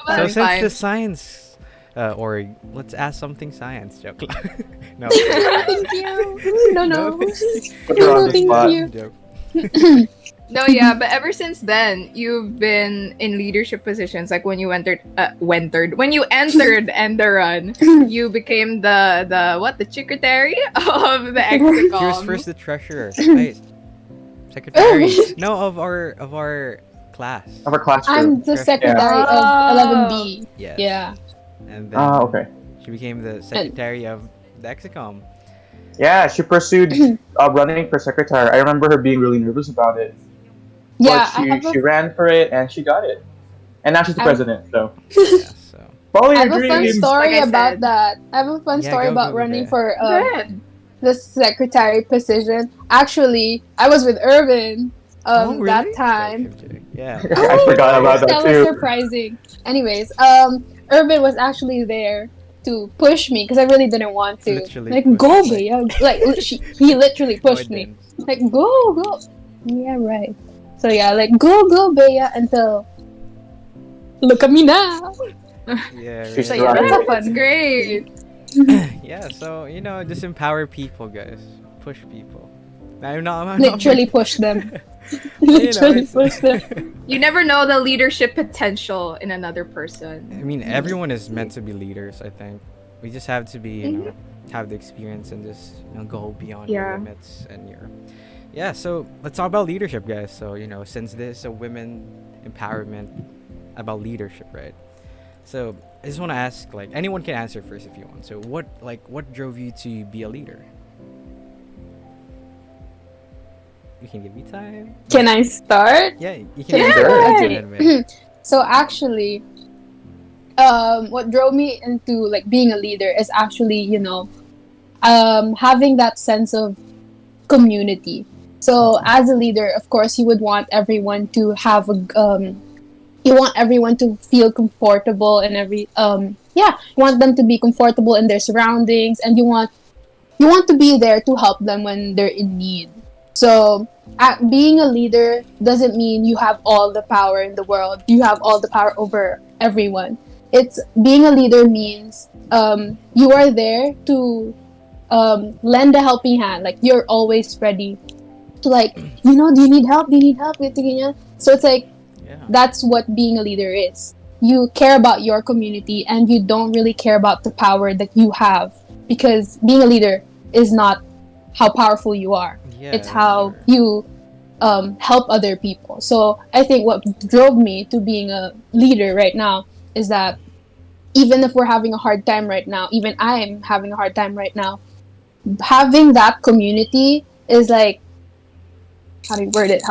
But So it's since fine. the science, or let's ask something science. Joke. No. Thank you. No, no. Put her on the Thank spot. you. Joke. No, yeah, but ever since then, you've been in leadership positions. Like when you entered Enderun, you became the secretary of the She was Exicom. first the treasurer. Right. Secretary. No, of our class. Of our classroom. I'm the secretary of 11B. Yes. Yeah. And then Okay. she became the secretary of the Exicom. Yeah, she pursued running for secretary. I remember her being really nervous about it. Yeah, But she ran for it and she got it. And now she's the I- president, so. Yeah, so. Follow I your have a fun dreams. story Like I about said. that. I have a fun Yeah, story go, about go, running Bea. for Good. the secretary position. Actually, I was with Irvin Oh, really? that time. Joke, I'm kidding. Yeah. I forgot about that That too. was surprising. Anyways, Irvin was actually there to push me because I really didn't want to. Literally Like, push go, you. Bea. Like, he literally No, I pushed me. didn't. Like, go. Yeah, right. So yeah, like, go, Bea, until look at me now. Yeah. She's So Right. yeah, right. that's, that's great. Yeah. So just empower people, guys. Push people. I'm not Literally push them. You know, Literally it's- push them. You never know the leadership potential in another person. I mean, everyone is meant to be leaders. I think we just have to be, have the experience and just go beyond your Yeah. limits and your. Yeah. So let's talk about leadership, guys. So since this is a women empowerment about leadership, right? So I just want to ask, like, anyone can answer first if you want. So what drove you to be a leader? you can give me time. Can I start? Yeah, you can. Yeah. Go ahead, man. So actually, what drove me into like being a leader is actually, having that sense of community. So as a leader, of course, you would want everyone to have you want everyone to feel comfortable and you want them to be comfortable in their surroundings, and you want to be there to help them when they're in need. So being a leader doesn't mean you have all the power in the world. You have all the power over everyone. It's being a leader means you are there to lend a helping hand. Like, you're always ready to, like, do you need help? So it's like, that's what being a leader is. You care about your community, and you don't really care about the power that you have, because being a leader is not how powerful you are. It's how you help other people. So I think what drove me to being a leader right now is that even if we're having a hard time right now, even I'm having a hard time right now, having that community is like, how do you word it?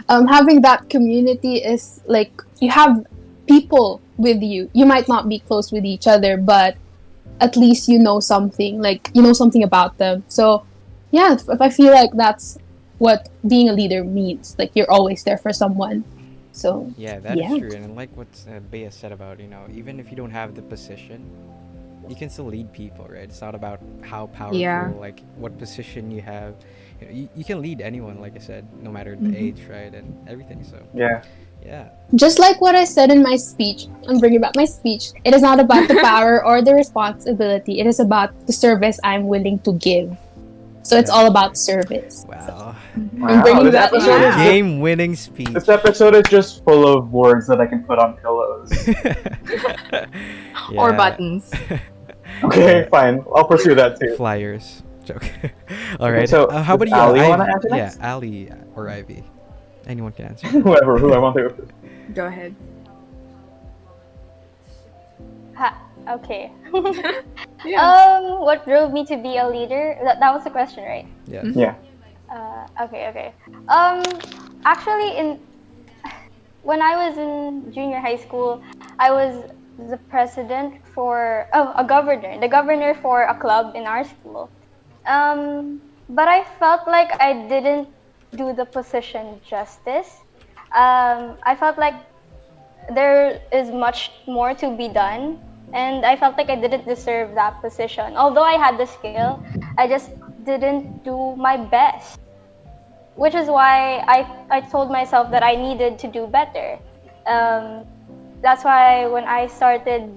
Having that community is like, you have people with you. You might not be close with each other, but at least you know something. Like, you know something about them. So, yeah, I feel like that's what being a leader means. Like, you're always there for someone. So Yeah, that is true. And like what Bea said about, even if you don't have the position, you can still lead people, right? It's not about how powerful, like what position you have. You can lead anyone, like I said, no matter the age, right? And everything. So Yeah. Just like what I said in my speech, I'm bringing back my speech. It is not about the power or the responsibility. It is about the service I'm willing to give. So it's all about service. wow. I'm bringing This that episode is Game-winning speech. This episode is just full of words that I can put on pillows. Or buttons. Okay, fine. I'll pursue that too. Flyers. Joke. All right. so how about does you? Ali wanna Ivy? answer Yeah, next? Ali or Ivy. Anyone can answer. Whoever, who I want to. Go ahead. Okay. Yeah. What drove me to be a leader? That was the question, right? Yeah. Yeah. Okay. Actually, when I was in junior high school, I was the president for the governor for a club in our school. But I felt like I didn't do the position justice. I felt like there is much more to be done, and I felt like I didn't deserve that position. Although I had the skill, I just didn't do my best. Which is why I told myself that I needed to do better. That's why when I started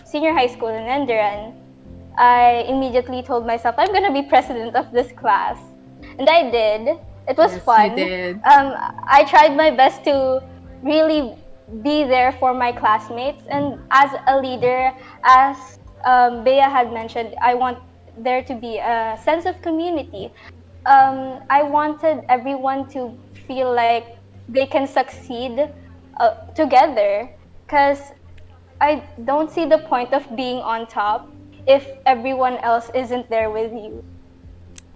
senior high school in Enderun, I immediately told myself I'm gonna be president of this class, and I did. It was fun. You did. I tried my best to really be there for my classmates, and as a leader, as Bea had mentioned, I want there to be a sense of community. I wanted everyone to feel like they can succeed together, because I don't see the point of being on top if everyone else isn't there with you.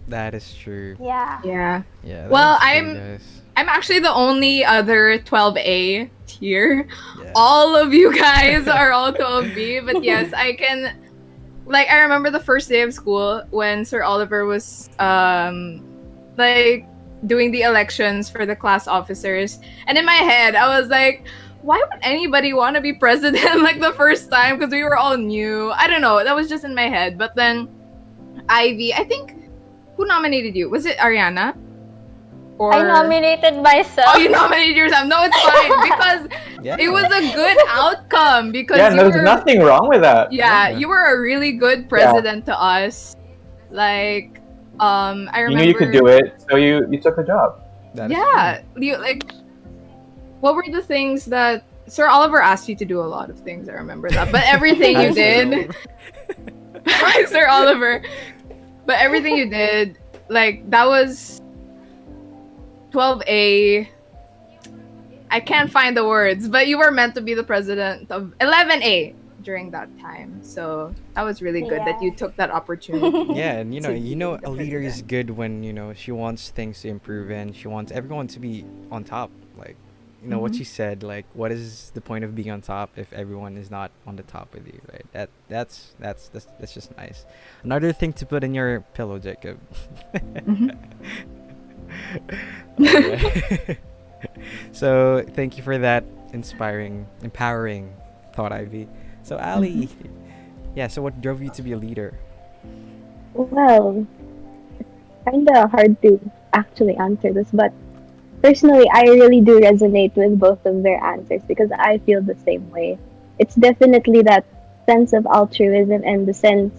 That is true. Yeah. Yeah. Yeah. that Well, is true, guys. I'm actually the only other 12A here. Yeah. All of you guys are all 12B, but yes, I can. Like, I remember the first day of school when Sir Oliver was like doing the elections for the class officers, and in my head I was like, why would anybody want to be president like the first time, because we were all new. I don't know, that was just in my head. But then Ivy, I think, who nominated you? Was it Ariana? Or I nominated myself. Oh, you nominated yourself. No, it's fine, because Yeah. it was a good outcome, because Yeah, you there's were, nothing wrong with that. yeah, Yeah. you were a really good president to us. Like, I You remember knew you could do it, so you took the job. That is Yeah, you, like, what were the things that Sir Oliver asked you to do? A lot of things, I remember that. But everything you did, Sir Oliver, but everything you did, like, that was 12A. I can't find the words, but you were meant to be the president of 11A. during that time. So that was really good that Yeah. you took that opportunity. Yeah, and to be the a leader is president. good when she wants things to improve and she wants everyone to be on top. Like, what she said. Like, what is the point of being on top if everyone is not on the top with you, right? That's just nice. Another thing to put in your pillow, Jacob. Alright. So thank you for that empowering thought, Ivy. So Ali, yeah. So what drove you to be a leader? Well, kind of hard to actually answer this, but personally, I really do resonate with both of their answers because I feel the same way. It's definitely that sense of altruism and the sense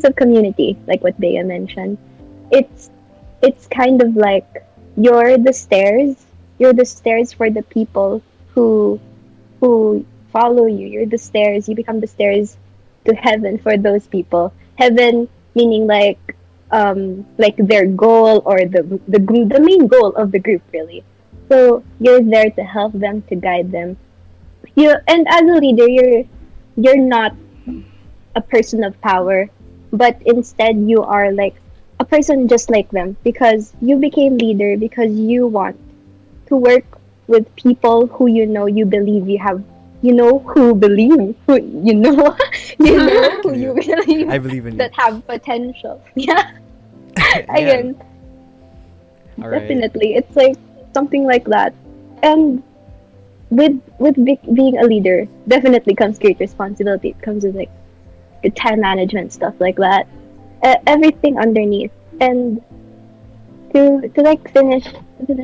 of community, like what Bea mentioned. It's it's kind of like you're the stairs. You're the stairs for the people who who follow you. You're the stairs. You become the stairs to heaven for those people. Heaven meaning like their goal or the main goal of the group really. So you're there to help them, to guide them. You and as a leader, you're not a person of power, but instead you are like a person just like them because you became leader because you want to work with people who you believe you have who believe who you know who you I believe believe in you. that have potential. Yeah, Yeah. again, All right. definitely it's like something like that. And being a leader definitely comes great responsibility. It comes with like good time management, stuff like that, everything underneath. And to like finish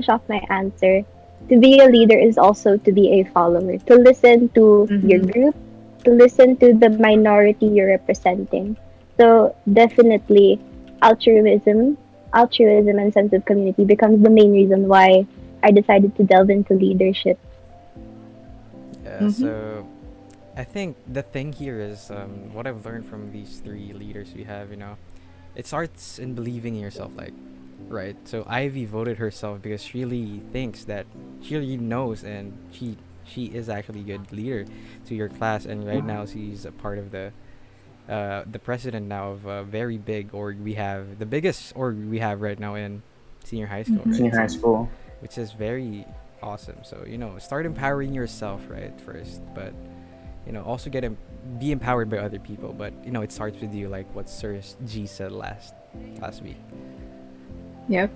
off my answer, to be a leader is also to be a follower, to listen to your group, to listen to the minority you're representing. So definitely altruism altruism and sense of community becomes the main reason why I decided to delve into leadership. Yeah. So I think the thing here is what I've learned from these three leaders we have. It starts in believing in yourself. Like, right. So Ivy voted herself because she really thinks that she really knows, and she is actually a good leader to your class. And right now she's a part of the president now of a very big org. We have the biggest org we have right now in senior high school, right? Senior high school. Which is very awesome. So start empowering yourself right first, but also be empowered by other people. But it starts with you, like what Sir G said last week. Yep.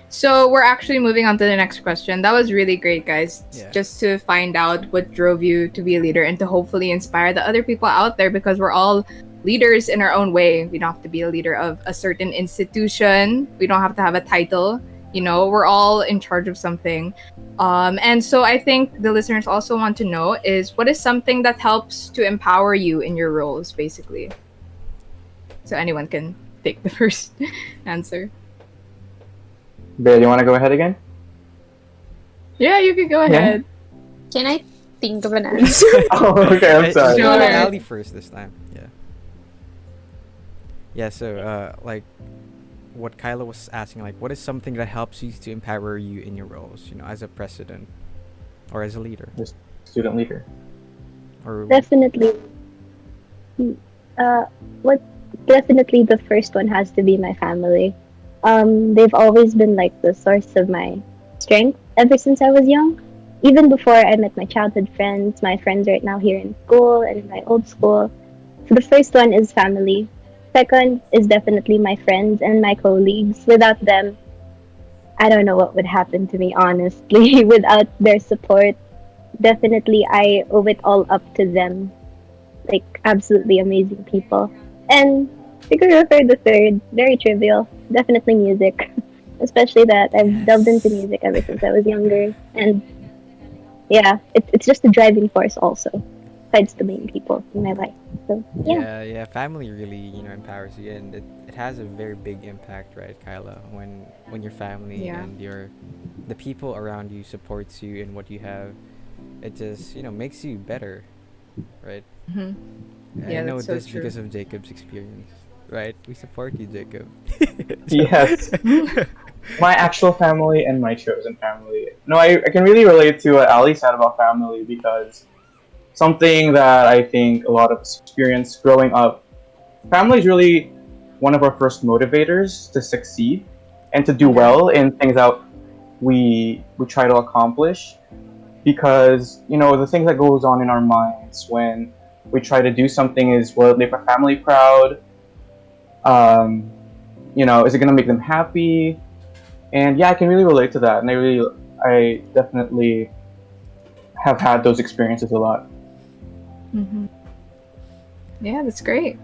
So we're actually moving on to the next question. That was really great, guys. Yeah. Just to find out what drove you to be a leader and to hopefully inspire the other people out there, because we're all leaders in our own way. We don't have to be a leader of a certain institution. We don't have to have a title. We're all in charge of something. And so I think the listeners also want to know is what is something that helps to empower you in your roles, basically. So anyone can take the first answer. Bea, you want to go ahead again? Yeah, you can go ahead. Can I think of an answer? Oh, okay, I'm sorry. Sure. Ali first this time. Yeah. Yeah. So like what Kyla was asking, like what is something that helps you to empower you in your roles, as a president or as a leader Student leader. or Definitely. What definitely the first one has to be my family. They've always been like the source of my strength ever since I was young. Even before I met my childhood friends, my friends right now here in school and in my old school. So the first one is family. Second is definitely my friends and my colleagues. Without them, I don't know what would happen to me, honestly. Without their support, definitely I owe it all up to them. Like, absolutely amazing people. And figure out the third, very trivial, definitely music. Especially that I've delved into music ever since I was younger. And yeah, it's just a driving force also, besides the main people in my life. So, yeah. yeah, family really empowers you, and it has a very big impact, right, Kyla, when your family Yeah. and the people around you supports you in what you have. It just makes you better, right? I Yeah, know that's so this true. because of Jacob's experience, right? We support you, Jacob. Yes. My actual family and my chosen family. No, I can really relate to what Ali said about family because something that I think a lot of us experience growing up. Family is really one of our first motivators to succeed and to do well in things that we try to accomplish, because the things that goes on in our minds when we try to do something is, will it make our family proud? um, is it going to make them happy? And yeah, I can really relate to that, and I definitely have had those experiences a lot. Mm-hmm. Yeah, that's great.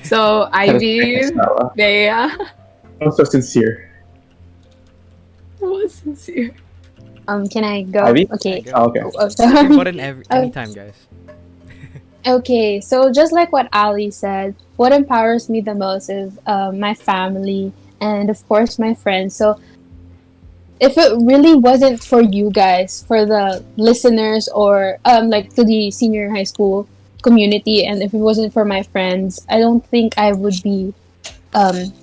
So That is Ivy, great, Stella. Bea, I'm so sincere. was sincere. Can I go? Ivy? Okay. Go. Oh, okay. Oh, You sorry. can button anytime, guys. Okay, so just like what Ali said, what empowers me the most is my family and, of course, my friends. So if it really wasn't for you guys, for the listeners, or like to the senior high school community, and if it wasn't for my friends, I don't think I would um,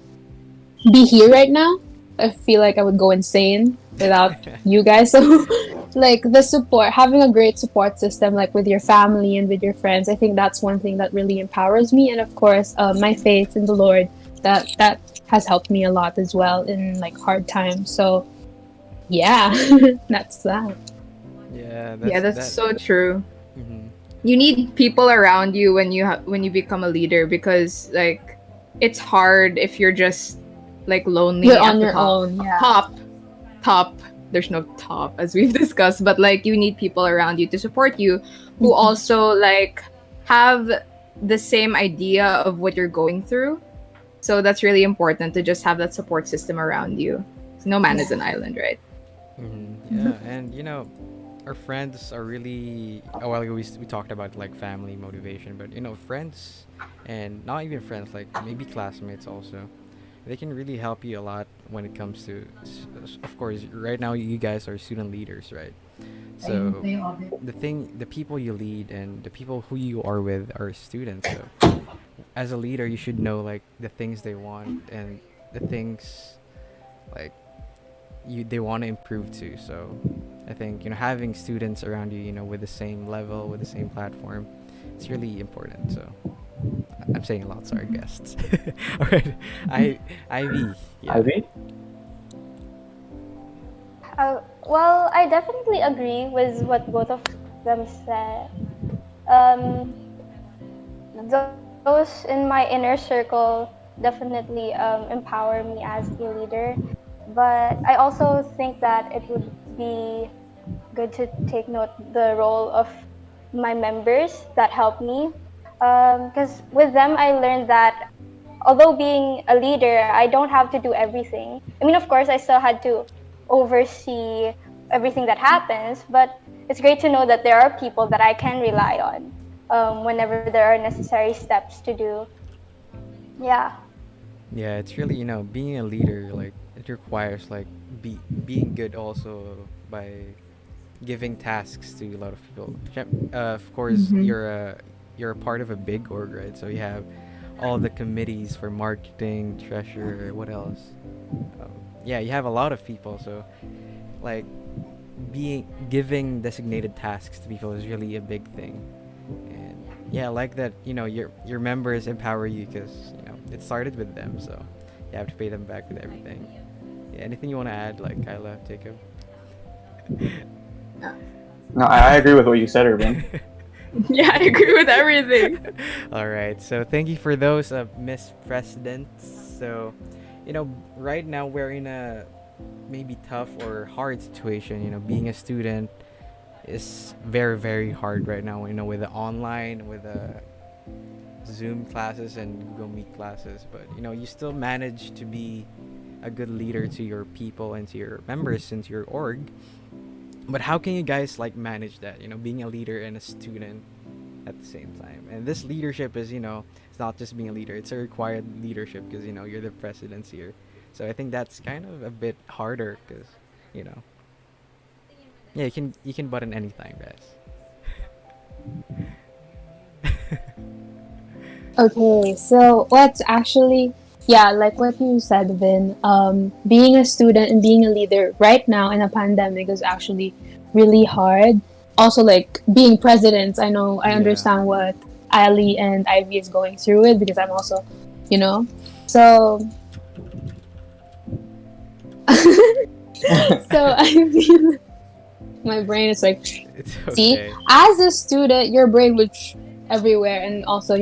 be here right now. I feel like I would go insane without you guys. So like the support, having a great support system, like with your family and with your friends, I think that's one thing that really empowers me. And of course, my faith in the Lord, that has helped me a lot as well in like hard times. So yeah, that's that. Yeah, That's so true. Mhm. You need people around you when you become a leader, because like it's hard if you're just like lonely You're at on the your top. own. Yeah. Top. There's no top, as we've discussed, but like you need people around you to support you who also like have the same idea of what you're going through. So that's really important to just have that support system around you. No man is an island, right? Yeah, and our friends are really. Oh, well, we talked about like family motivation, but friends, and not even friends, like maybe classmates also. They can really help you a lot when it comes to, of course, right now you guys are student leaders, right? So the people you lead and the people who you are with are students. So as a leader, you should know like the things they want and the things like they want to improve to. So I think having students around you, with the same level, with the same platform, it's really important. So I'm saying a lot. Sorry, guests. All right, Ivy. Yeah. Ivy? Well, I definitely agree with what both of them said. Um, those in my inner circle definitely empower me as a leader. But I also think that it would be good to take note the role of my members that help me. Because with them, I learned that although being a leader, I don't have to do everything. I mean, of course, I still had to oversee everything that happens, but it's great to know that there are people that I can rely on whenever there are necessary steps to do. Yeah. Yeah, it's really being a leader, like it requires like being good also by giving tasks to a lot of people. Of course, you're a part of a big org, right? So you have all the committees for marketing, treasurer, what else? Yeah, you have a lot of people. So like giving designated tasks to people is really a big thing. And yeah, I like that your members empower you because it started with them, so you have to pay them back with everything. Yeah, anything you want to add, like Kyla, Jacob? No, I agree with what you said, Urban. Yeah, I agree with everything. All right, so thank you for those Miss Presidents. So right now we're in a maybe tough or hard situation. Being a student is very, very hard right now, with the online, with the Zoom classes and Google Meet classes, but you still manage to be a good leader to your people and to your members into your org. But how can you guys like manage that, being a leader and a student at the same time? And this leadership is it's not just being a leader, it's a required leadership because you're the presidents here. So I think that's kind of a bit harder because yeah, you can button anytime, guys. Okay, so what's actually, yeah, like what you said, Vin, being a student and being a leader right now in a pandemic is actually really hard. also like being presidents. I know I Yeah. understand what Ali and Ivy is going through it because I'm also, you know, so so I feel my brain is like, It's see, okay. as a student, your brain would everywhere, and also,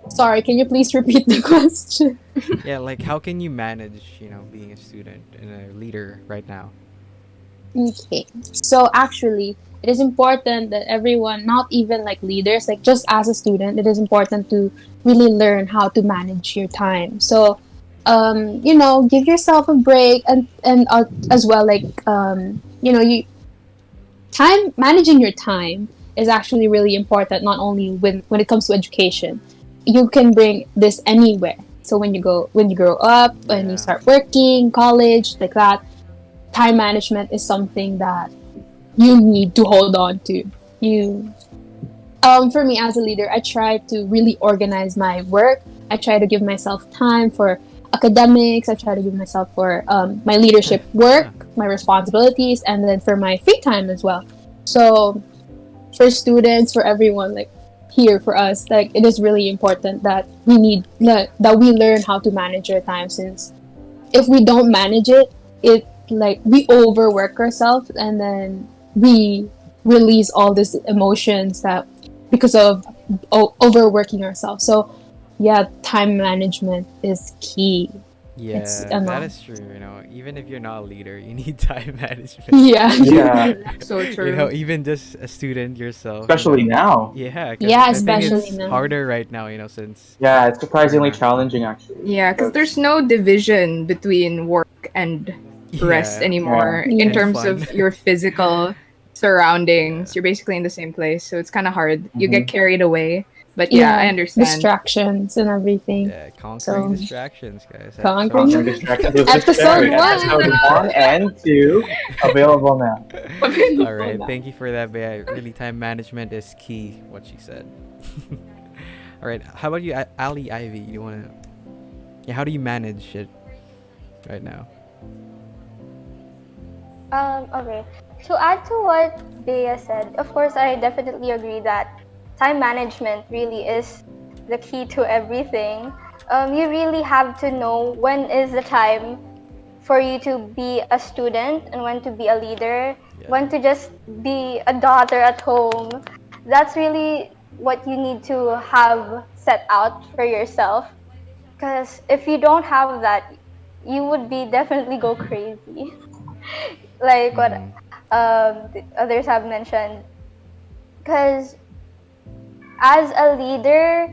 sorry, can you please repeat the question? Yeah, like how can you manage, being a student and a leader right now? Okay. So actually, it is important that everyone, not even like leaders, like just as a student, it is important to really learn how to manage your time. So, give yourself a break, and as well, like, you time managing your time is actually really important. Not only when it comes to education, you can bring this anywhere. So when you grow up, when you Yeah. start working, college, like that, time management is something that you need to hold on to. For me as a leader, I try to really organize my work. I try to give myself time for academics. I try to give myself for my leadership work, my responsibilities, and then for my free time as well. So for students, for everyone, like here for us, like it is really important that that we learn how to manage our time, since if we don't manage it, it like we overwork ourselves, and then we release all these emotions that because of overworking ourselves. So yeah, time management is key. Yeah, It's that is true. Even if you're not a leader, you need time management. Yeah. Yeah, So true. Even just a student yourself. especially now. Yeah, 'cause Yeah, I think especially it's now. harder right now. Since Yeah, it's surprisingly Yeah. challenging actually. Yeah, because there's no division between work and rest Yeah, anymore Yeah. in And terms fun. of your physical surroundings. Yeah. You're basically in the same place, so it's kind of hard. You get Mhm. carried away. But yeah, I understand. Distractions and everything. Yeah, conquering So- distractions, guys. Conquering- Conquering distractions with Episode Escario. one. Episode 1 and 2 available now. All right, thank you for that, Bea. Really, time management is key. What she said. All right, how about you, Ali Ivy? You wanna? Yeah, how do you manage it right now? Okay. To add to what Bea said, of course, I definitely agree that time management really is the key to everything. You really have to know when is the time for you to be a student and when to be a leader, Yeah. when to just be a daughter at home. That's really what you need to have set out for yourself. Because if you don't have that, you would be definitely go crazy. Like what Mhm. the others have mentioned. Because as a leader,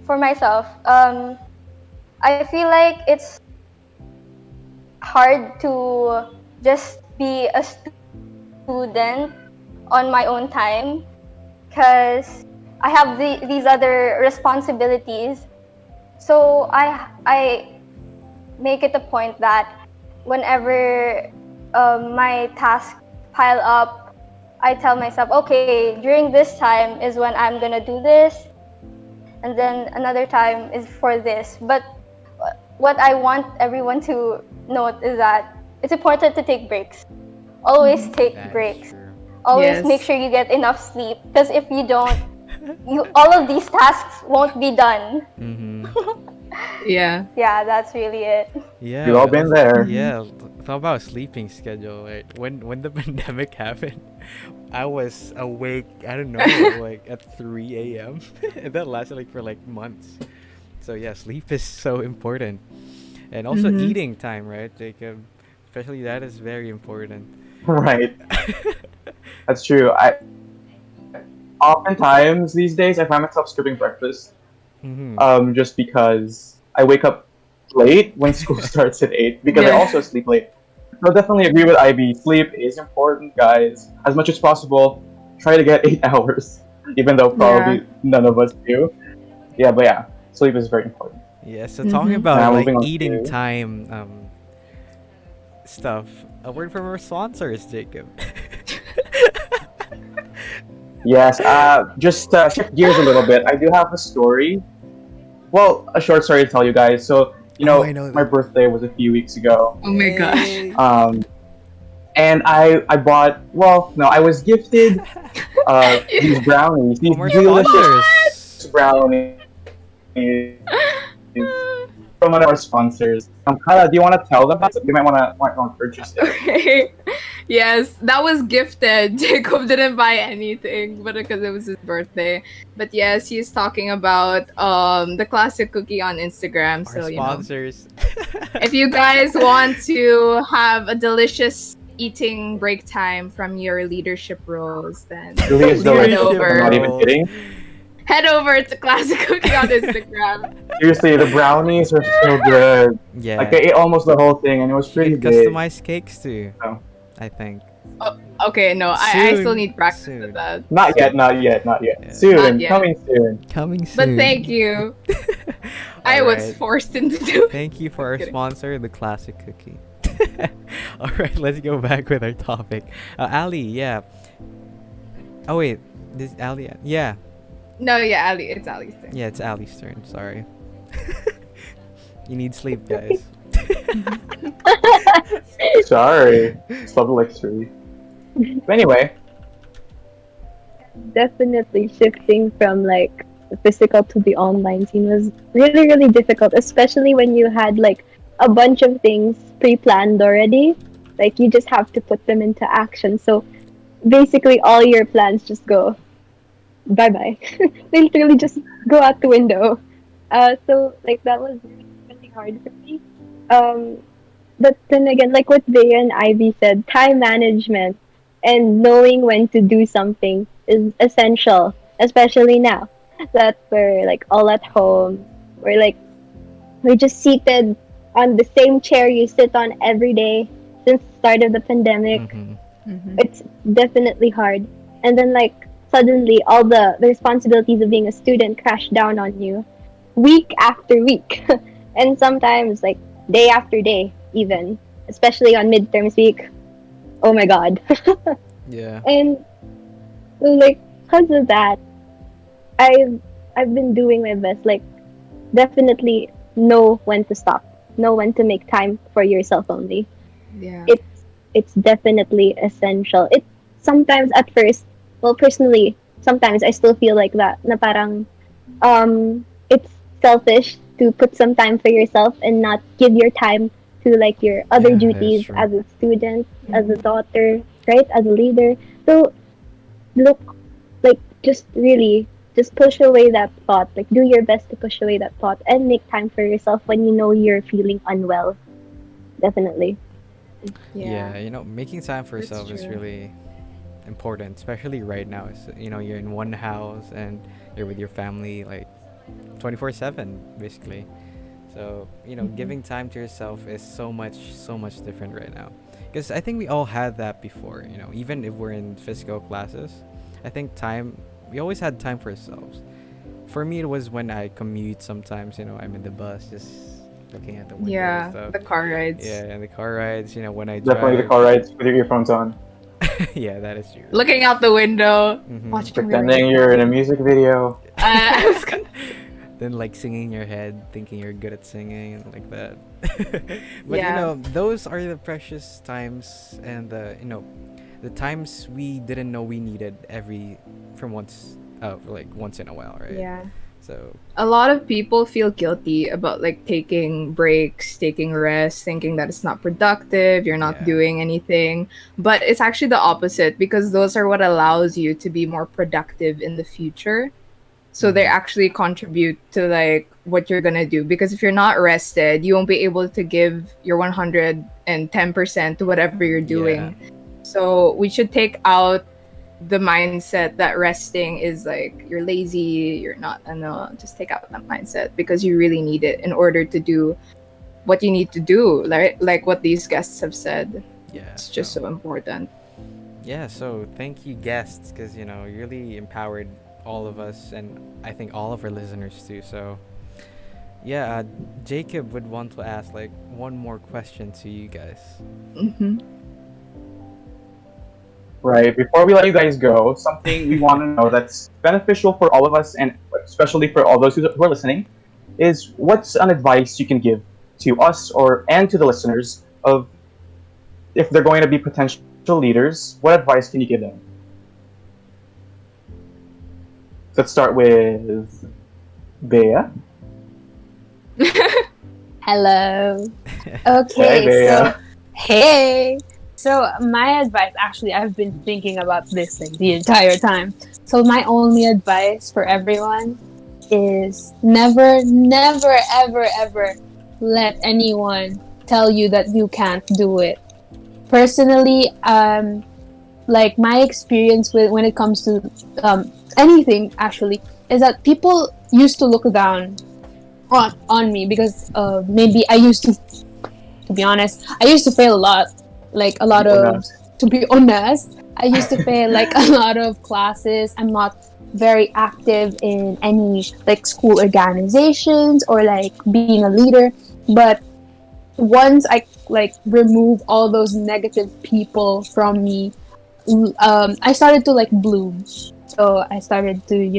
for myself, I feel like it's hard to just be a student on my own time because I have these other responsibilities. So I make it a point that whenever my tasks pile up, I tell myself, okay, during this time is when I'm gonna do this, and then another time is for this. But what I want everyone to note is that it's important to take breaks. Always take That is breaks. true. Always Yes. make sure you get enough sleep, because if you don't, all of these tasks won't be done. Mm-hmm. Yeah. Yeah, that's really it. Yeah, We've all been there. Yeah, thought about sleeping schedule. Like when the pandemic happened, I was awake. I don't know, like at 3 a.m. and that lasted like for like months. So yeah, sleep is so important, and also Mhm. eating time, right, Jacob? Especially that is very important. Right. That's true. Oftentimes these days I find myself skipping breakfast. Mm-hmm. Just because I wake up late when school starts at 8 because I Yeah. also sleep late. So definitely agree with Ivy. Sleep is important, guys. As much as possible, try to get 8 hours, even though probably none of us do. Yeah, but yeah, sleep is very important. Yeah. So talking Mhm. about Now like moving on eating to- time stuff, a word from our sponsors, Jacob. Yes, just shift gears a little bit. I do have a story. Well, a short story to tell you guys. So, Oh, I know my that. birthday was a few weeks ago. Oh my gosh. Yay. and I bought. Well, no, I was gifted these brownies, these More delicious sponsors. brownies from one of our sponsors. Kala, do you want to tell them that? You might want to purchase it. Okay. Yes, that was gifted. Jacob didn't buy anything, but because it was his birthday. But yes, he's talking about the classic cookie on Instagram. Our So sponsors. if you guys want to have a delicious eating break time from your leadership roles, then Really is head delicious. over. I'm not even kidding. Head over to Classic Cookie on Instagram. Seriously, the brownies are so good. Yeah. Like I ate almost the whole thing, and it was You pretty can big. customize cakes too. Oh. I think. Okay, no, I still Soon, need practice soon. with that. Not yet. Yeah. Soon, Not yet. coming soon. Coming soon. But thank you. I was Alright. forced into doing. Thank you for our Kidding. sponsor, the classic cookie. All right, let's go back with our topic. Ali, yeah. Oh wait, this Ali. Yeah, No, yeah, Ali. It's Ali's turn. yeah, it's Ali's turn. Sorry. You need sleep, guys. Sorry, it's level like 3. But anyway, Definitely shifting from like the physical to the online scene was really, really difficult, especially when you had like a bunch of things pre-planned already. Like you just have to put them into action. So basically all your plans just go bye-bye. They literally just go out the window. So like that was really hard for me. But then again, like what Vea and Ivy said, time management and knowing when to do something is essential, especially now that we're like all at home. We're just seated on the same chair you sit on every day since the start of the pandemic. Mhm. Mm-hmm. It's definitely hard. And then like suddenly all the responsibilities of being a student crash down on you week after week. And sometimes like day after day even, especially on midterms week. Oh my god. Yeah. And like because of that, I've been doing my best. Like definitely know when to stop, know when to make time for yourself only. Yeah. It's definitely essential. It sometimes at first, well, personally, sometimes I still feel like that. Na parang, it's selfish to put some time for yourself and not give your time to like your other Yeah, that is duties true. as a student, as a daughter, right, as a leader. So look, like just really just push away that thought. Like do your best to push away that thought and make time for yourself when you know you're feeling unwell. Definitely. Yeah, making time for That's yourself is true. really important, especially right now. You're in one house and you're with your family like 24/7 basically. So, giving time to yourself is so much different right now. Because I think we all had that before, even if we're in physical classes. I think we always had time for ourselves. For me, it was when I commute sometimes, I'm in the bus just looking at the window Yeah, and stuff. the car rides. Yeah, and the car rides, when I definitely the drive. car rides with your earphones on, Yeah, that is true. Looking out the window, Mhm. watching pretending you're in a music video. I was gonna- Then like singing in your head, thinking you're good at singing and like that. But Yeah. those are the precious times and the times we didn't know we needed once in a while, right? Yeah. So A lot of people feel guilty about like taking breaks, taking rest, thinking that it's not productive, you're not Yeah. doing anything. But it's actually the opposite because those are what allows you to be more productive in the future. So they actually contribute to like what you're gonna do. Because if you're not rested, you won't be able to give your 110% to whatever you're doing. So we should take out the mindset that resting is like you're lazy, you're not. No, just take out that mindset because you really need it in order to do what you need to do. Like what these guests have said, yeah, it's just so important. yeah. So thank you, guests, because you really empowered all of us, and I think all of our listeners too. So yeah, Jacob would want to ask like one more question to you guys. Hmm. Right, before we let you guys go, something we want to know that's beneficial for all of us, and especially for all those who are listening, is what's an advice you can give to us and to the listeners of if they're going to be potential leaders, what advice can you give them? Let's start with Bea. Hello. Hey, Okay, Bea. so hey. So my advice, actually, I've been thinking about this like the entire time. So my only advice for everyone is never, never, ever, ever let anyone tell you that you can't do it. Personally, like my experience with when it comes to anything actually is that people used to look down on me because maybe I used to be honest, I used to fail a lot, like a lot of, to be honest, I used to fail like a lot of classes. I'm not very active in any like school organizations or like being a leader, but once I like remove all those negative people from me, I started to like bloom. So I started to,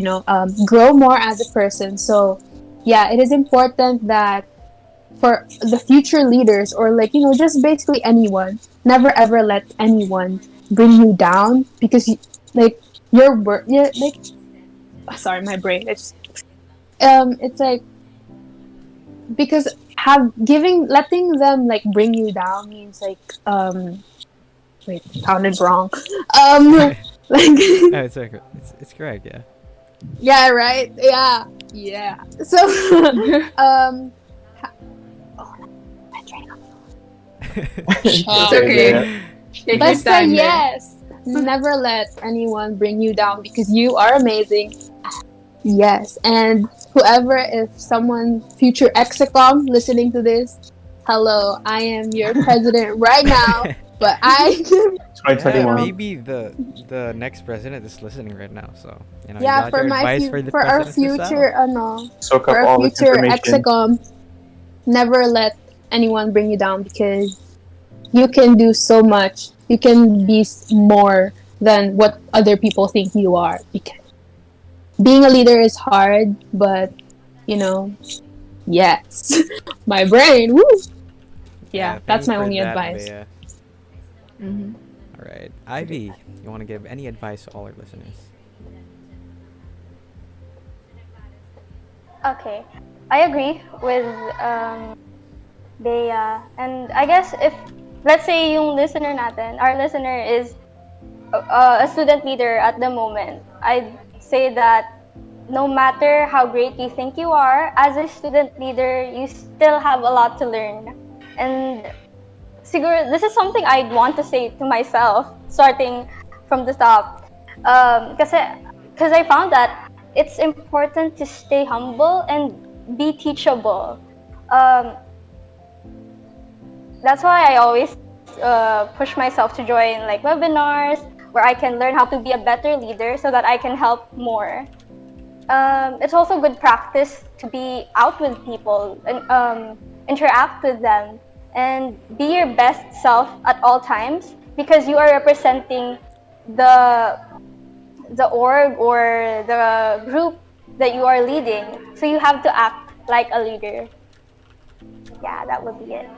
grow more as a person. So yeah, it is important that for the future leaders or like, just basically anyone, never ever let anyone bring you down because like your work, yeah, like, sorry, my brain, it's like, because letting them like bring you down means like wait, sounded wrong. Like Oh, it's correct, yeah. yeah, right, yeah. So my train of It's Okay, okay. Bea. Take but your time, man. yes, never let anyone bring you down because you are amazing. Yes, and whoever, if someone future execom listening to this, hello, I am your president right now, but I Yeah, 2021. maybe the next president is listening right now, so you yeah, got for your my advice for the for our president to future Soak for up our all this future information. execom, never let anyone bring you down because you can do so much. You can be more than what other people think you are. Because being a leader is hard, but yes, my brain. Woo. Yeah, that's thanks my for only that, advice. Bea. Mhm. All right, Ivy, you want to give any advice to all our listeners? Okay, I agree with Bea. And I guess if, let's say yung listener natin, our listener is a student leader at the moment, I'd say that no matter how great you think you are, as a student leader, you still have a lot to learn. And siguro, this is something I'd want to say to myself, starting from the top. Because I found that it's important to stay humble and be teachable. Um, that's why I always push myself to join like webinars where I can learn how to be a better leader so that I can help more. It's also good practice to be out with people and interact with them and be your best self at all times because you are representing the org or the group that you are leading. So you have to act like a leader. Yeah, that would be it.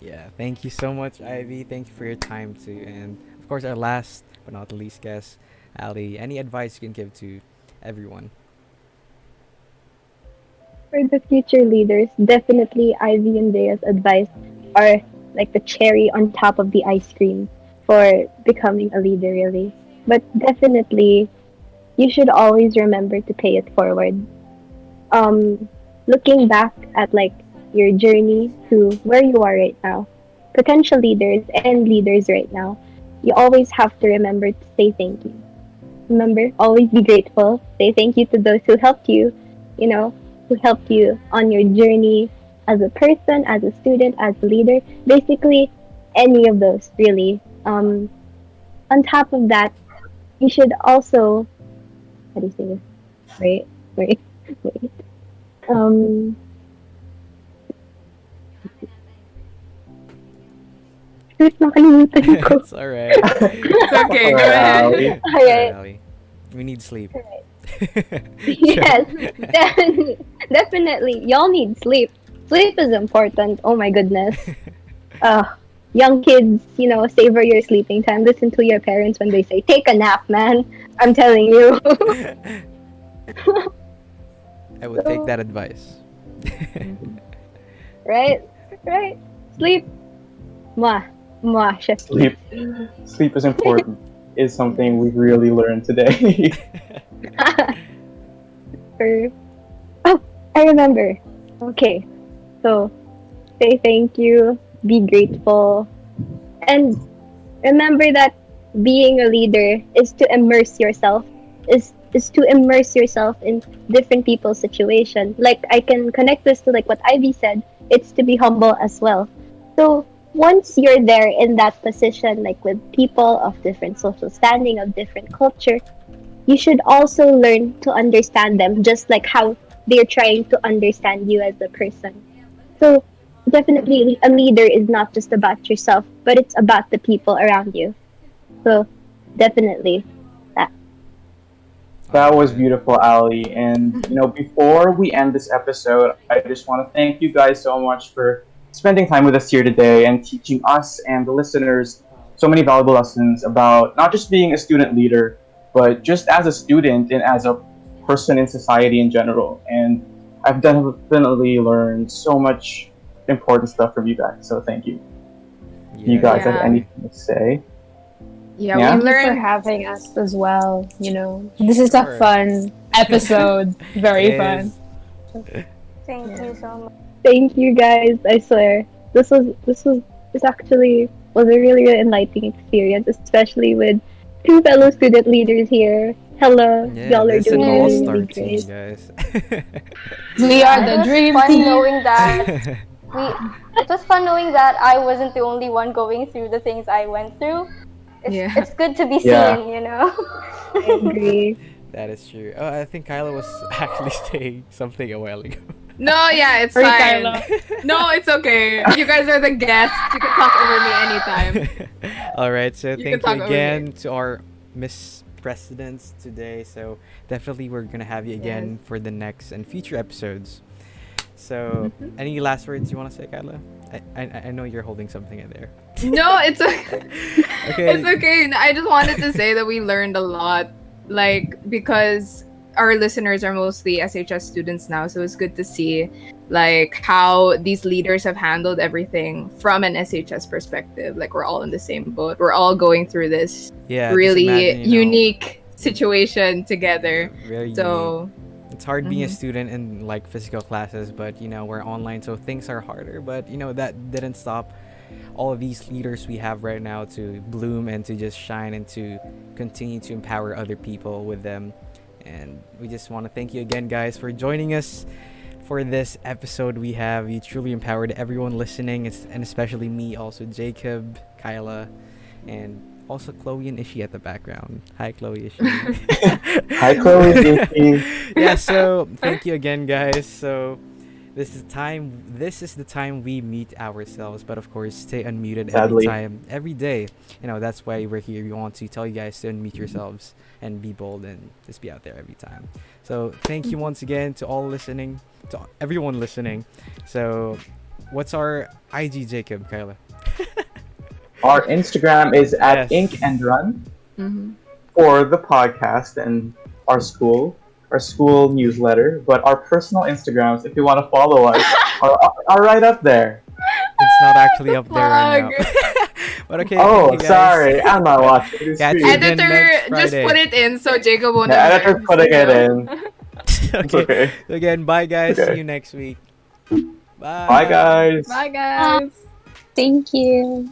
Yeah, thank you so much, Ivy. Thank you for your time too, and of course, our last but not the least guest, Ali. Any advice you can give to everyone? For the future leaders, definitely Ivy and Bea's advice are like the cherry on top of the ice cream for becoming a leader, really. But definitely, you should always remember to pay it forward. Looking back at like your journey to where you are right now, potential leaders and leaders right now, you always have to remember to say thank you. Remember, always be grateful. Say thank you to those who helped you, you know, who helped you on your journey as a person, as a student, as a leader. Basically, any of those, really. On top of that, you should also, how do you say this? Wait, wait, wait. Um, shoot, nakalimutan ko. It's alright. It's okay. Go Alright, ahead. Ali. Alright. Ali. We need sleep. Yes, definitely. Y'all need sleep. Sleep is important. Oh my goodness. Uh, young kids, savor your sleeping time. Listen to your parents when they say, take a nap, man. I'm telling you. I would take that advice. Right? Right? Sleep. Chef. Sleep is important. Is something we've really learned today. Oh, I remember. Okay. So, say thank you, be grateful, and remember that being a leader is to immerse yourself, is to immerse yourself in different people's situation. Like, I can connect this to like what Ivy said, it's to be humble as well. So once you're there in that position, like with people of different social standing, of different culture, you should also learn to understand them just like how they're trying to understand you as a person. So definitely a leader is not just about yourself, but it's about the people around you. So definitely that. That was beautiful, Ali. And before we end this episode, I just want to thank you guys so much for spending time with us here today and teaching us and the listeners so many valuable lessons about not just being a student leader, but just as a student and as a person in society in general. And I've definitely learned so much important stuff from you guys. So thank you. Do you guys have anything to say? Yeah, Yeah? we Thank you for learned. having us as well. This is a fun episode. Very fun. Thank you so much. Thank you guys. I swear. This actually was a really, really enlightening experience, especially with two fellow student leaders here. Hello. Yeah, Y'all are that's an doing really, all-star really team, great. guys. We are the It was dream fun team. knowing that it was fun knowing that I wasn't the only one going through the things I went through. It's good to be seen, Yeah. I agree. That is true. Oh, I think Kyla was actually saying something a while ago. No, yeah, it's Sorry, fine. Kyla. No, it's okay. You guys are the guests. You can talk over me anytime. All right, so You thank can you talk over again to our Miss Presidents today. So definitely we're gonna have you again for the next and future episodes. So any last words you want to say, Kyla? I know you're holding something in there. No, it's okay. Okay. It's okay. I just wanted to say that we learned a lot, because our listeners are mostly SHS students now, so it's good to see how these leaders have handled everything from an SHS perspective. Like, we're all in the same boat. We're all going through this really just imagine, unique situation together. Very So unique. It's hard being a student in physical classes, but we're online, so things are harder. But that didn't stop all of these leaders we have right now to bloom and to just shine and to continue to empower other people with them. And we just want to thank you again, guys, for joining us for this episode. You truly empowered everyone listening, and especially me, also Jacob, Kyla, and also Chloe and Ishi at the background. Hi, Chloe, Ishi. Hi, Chloe. Ishi. Yeah, so thank you again, guys. So this is the time we meet ourselves, but of course stay unmuted Sadly. every day. That's why we're here. We want to tell you guys to unmute yourselves and be bold and just be out there every time. So thank you once again to everyone listening. So what's our IG, Jacob, Kyla? Our Instagram is at Yes. Enderun for the podcast and our school newsletter. But our personal Instagrams, if you want to follow us, are right up there. It's not actually up there right now. But okay. Oh, thank you, guys. sorry, I'm not watching this Catch stream. you again editor, next just Friday. put it in so Jacob won't. The editor's putting it in. It's Okay. okay. So again, bye, guys. Okay. See you next week. Bye. Bye, guys. Bye, guys. Thank you.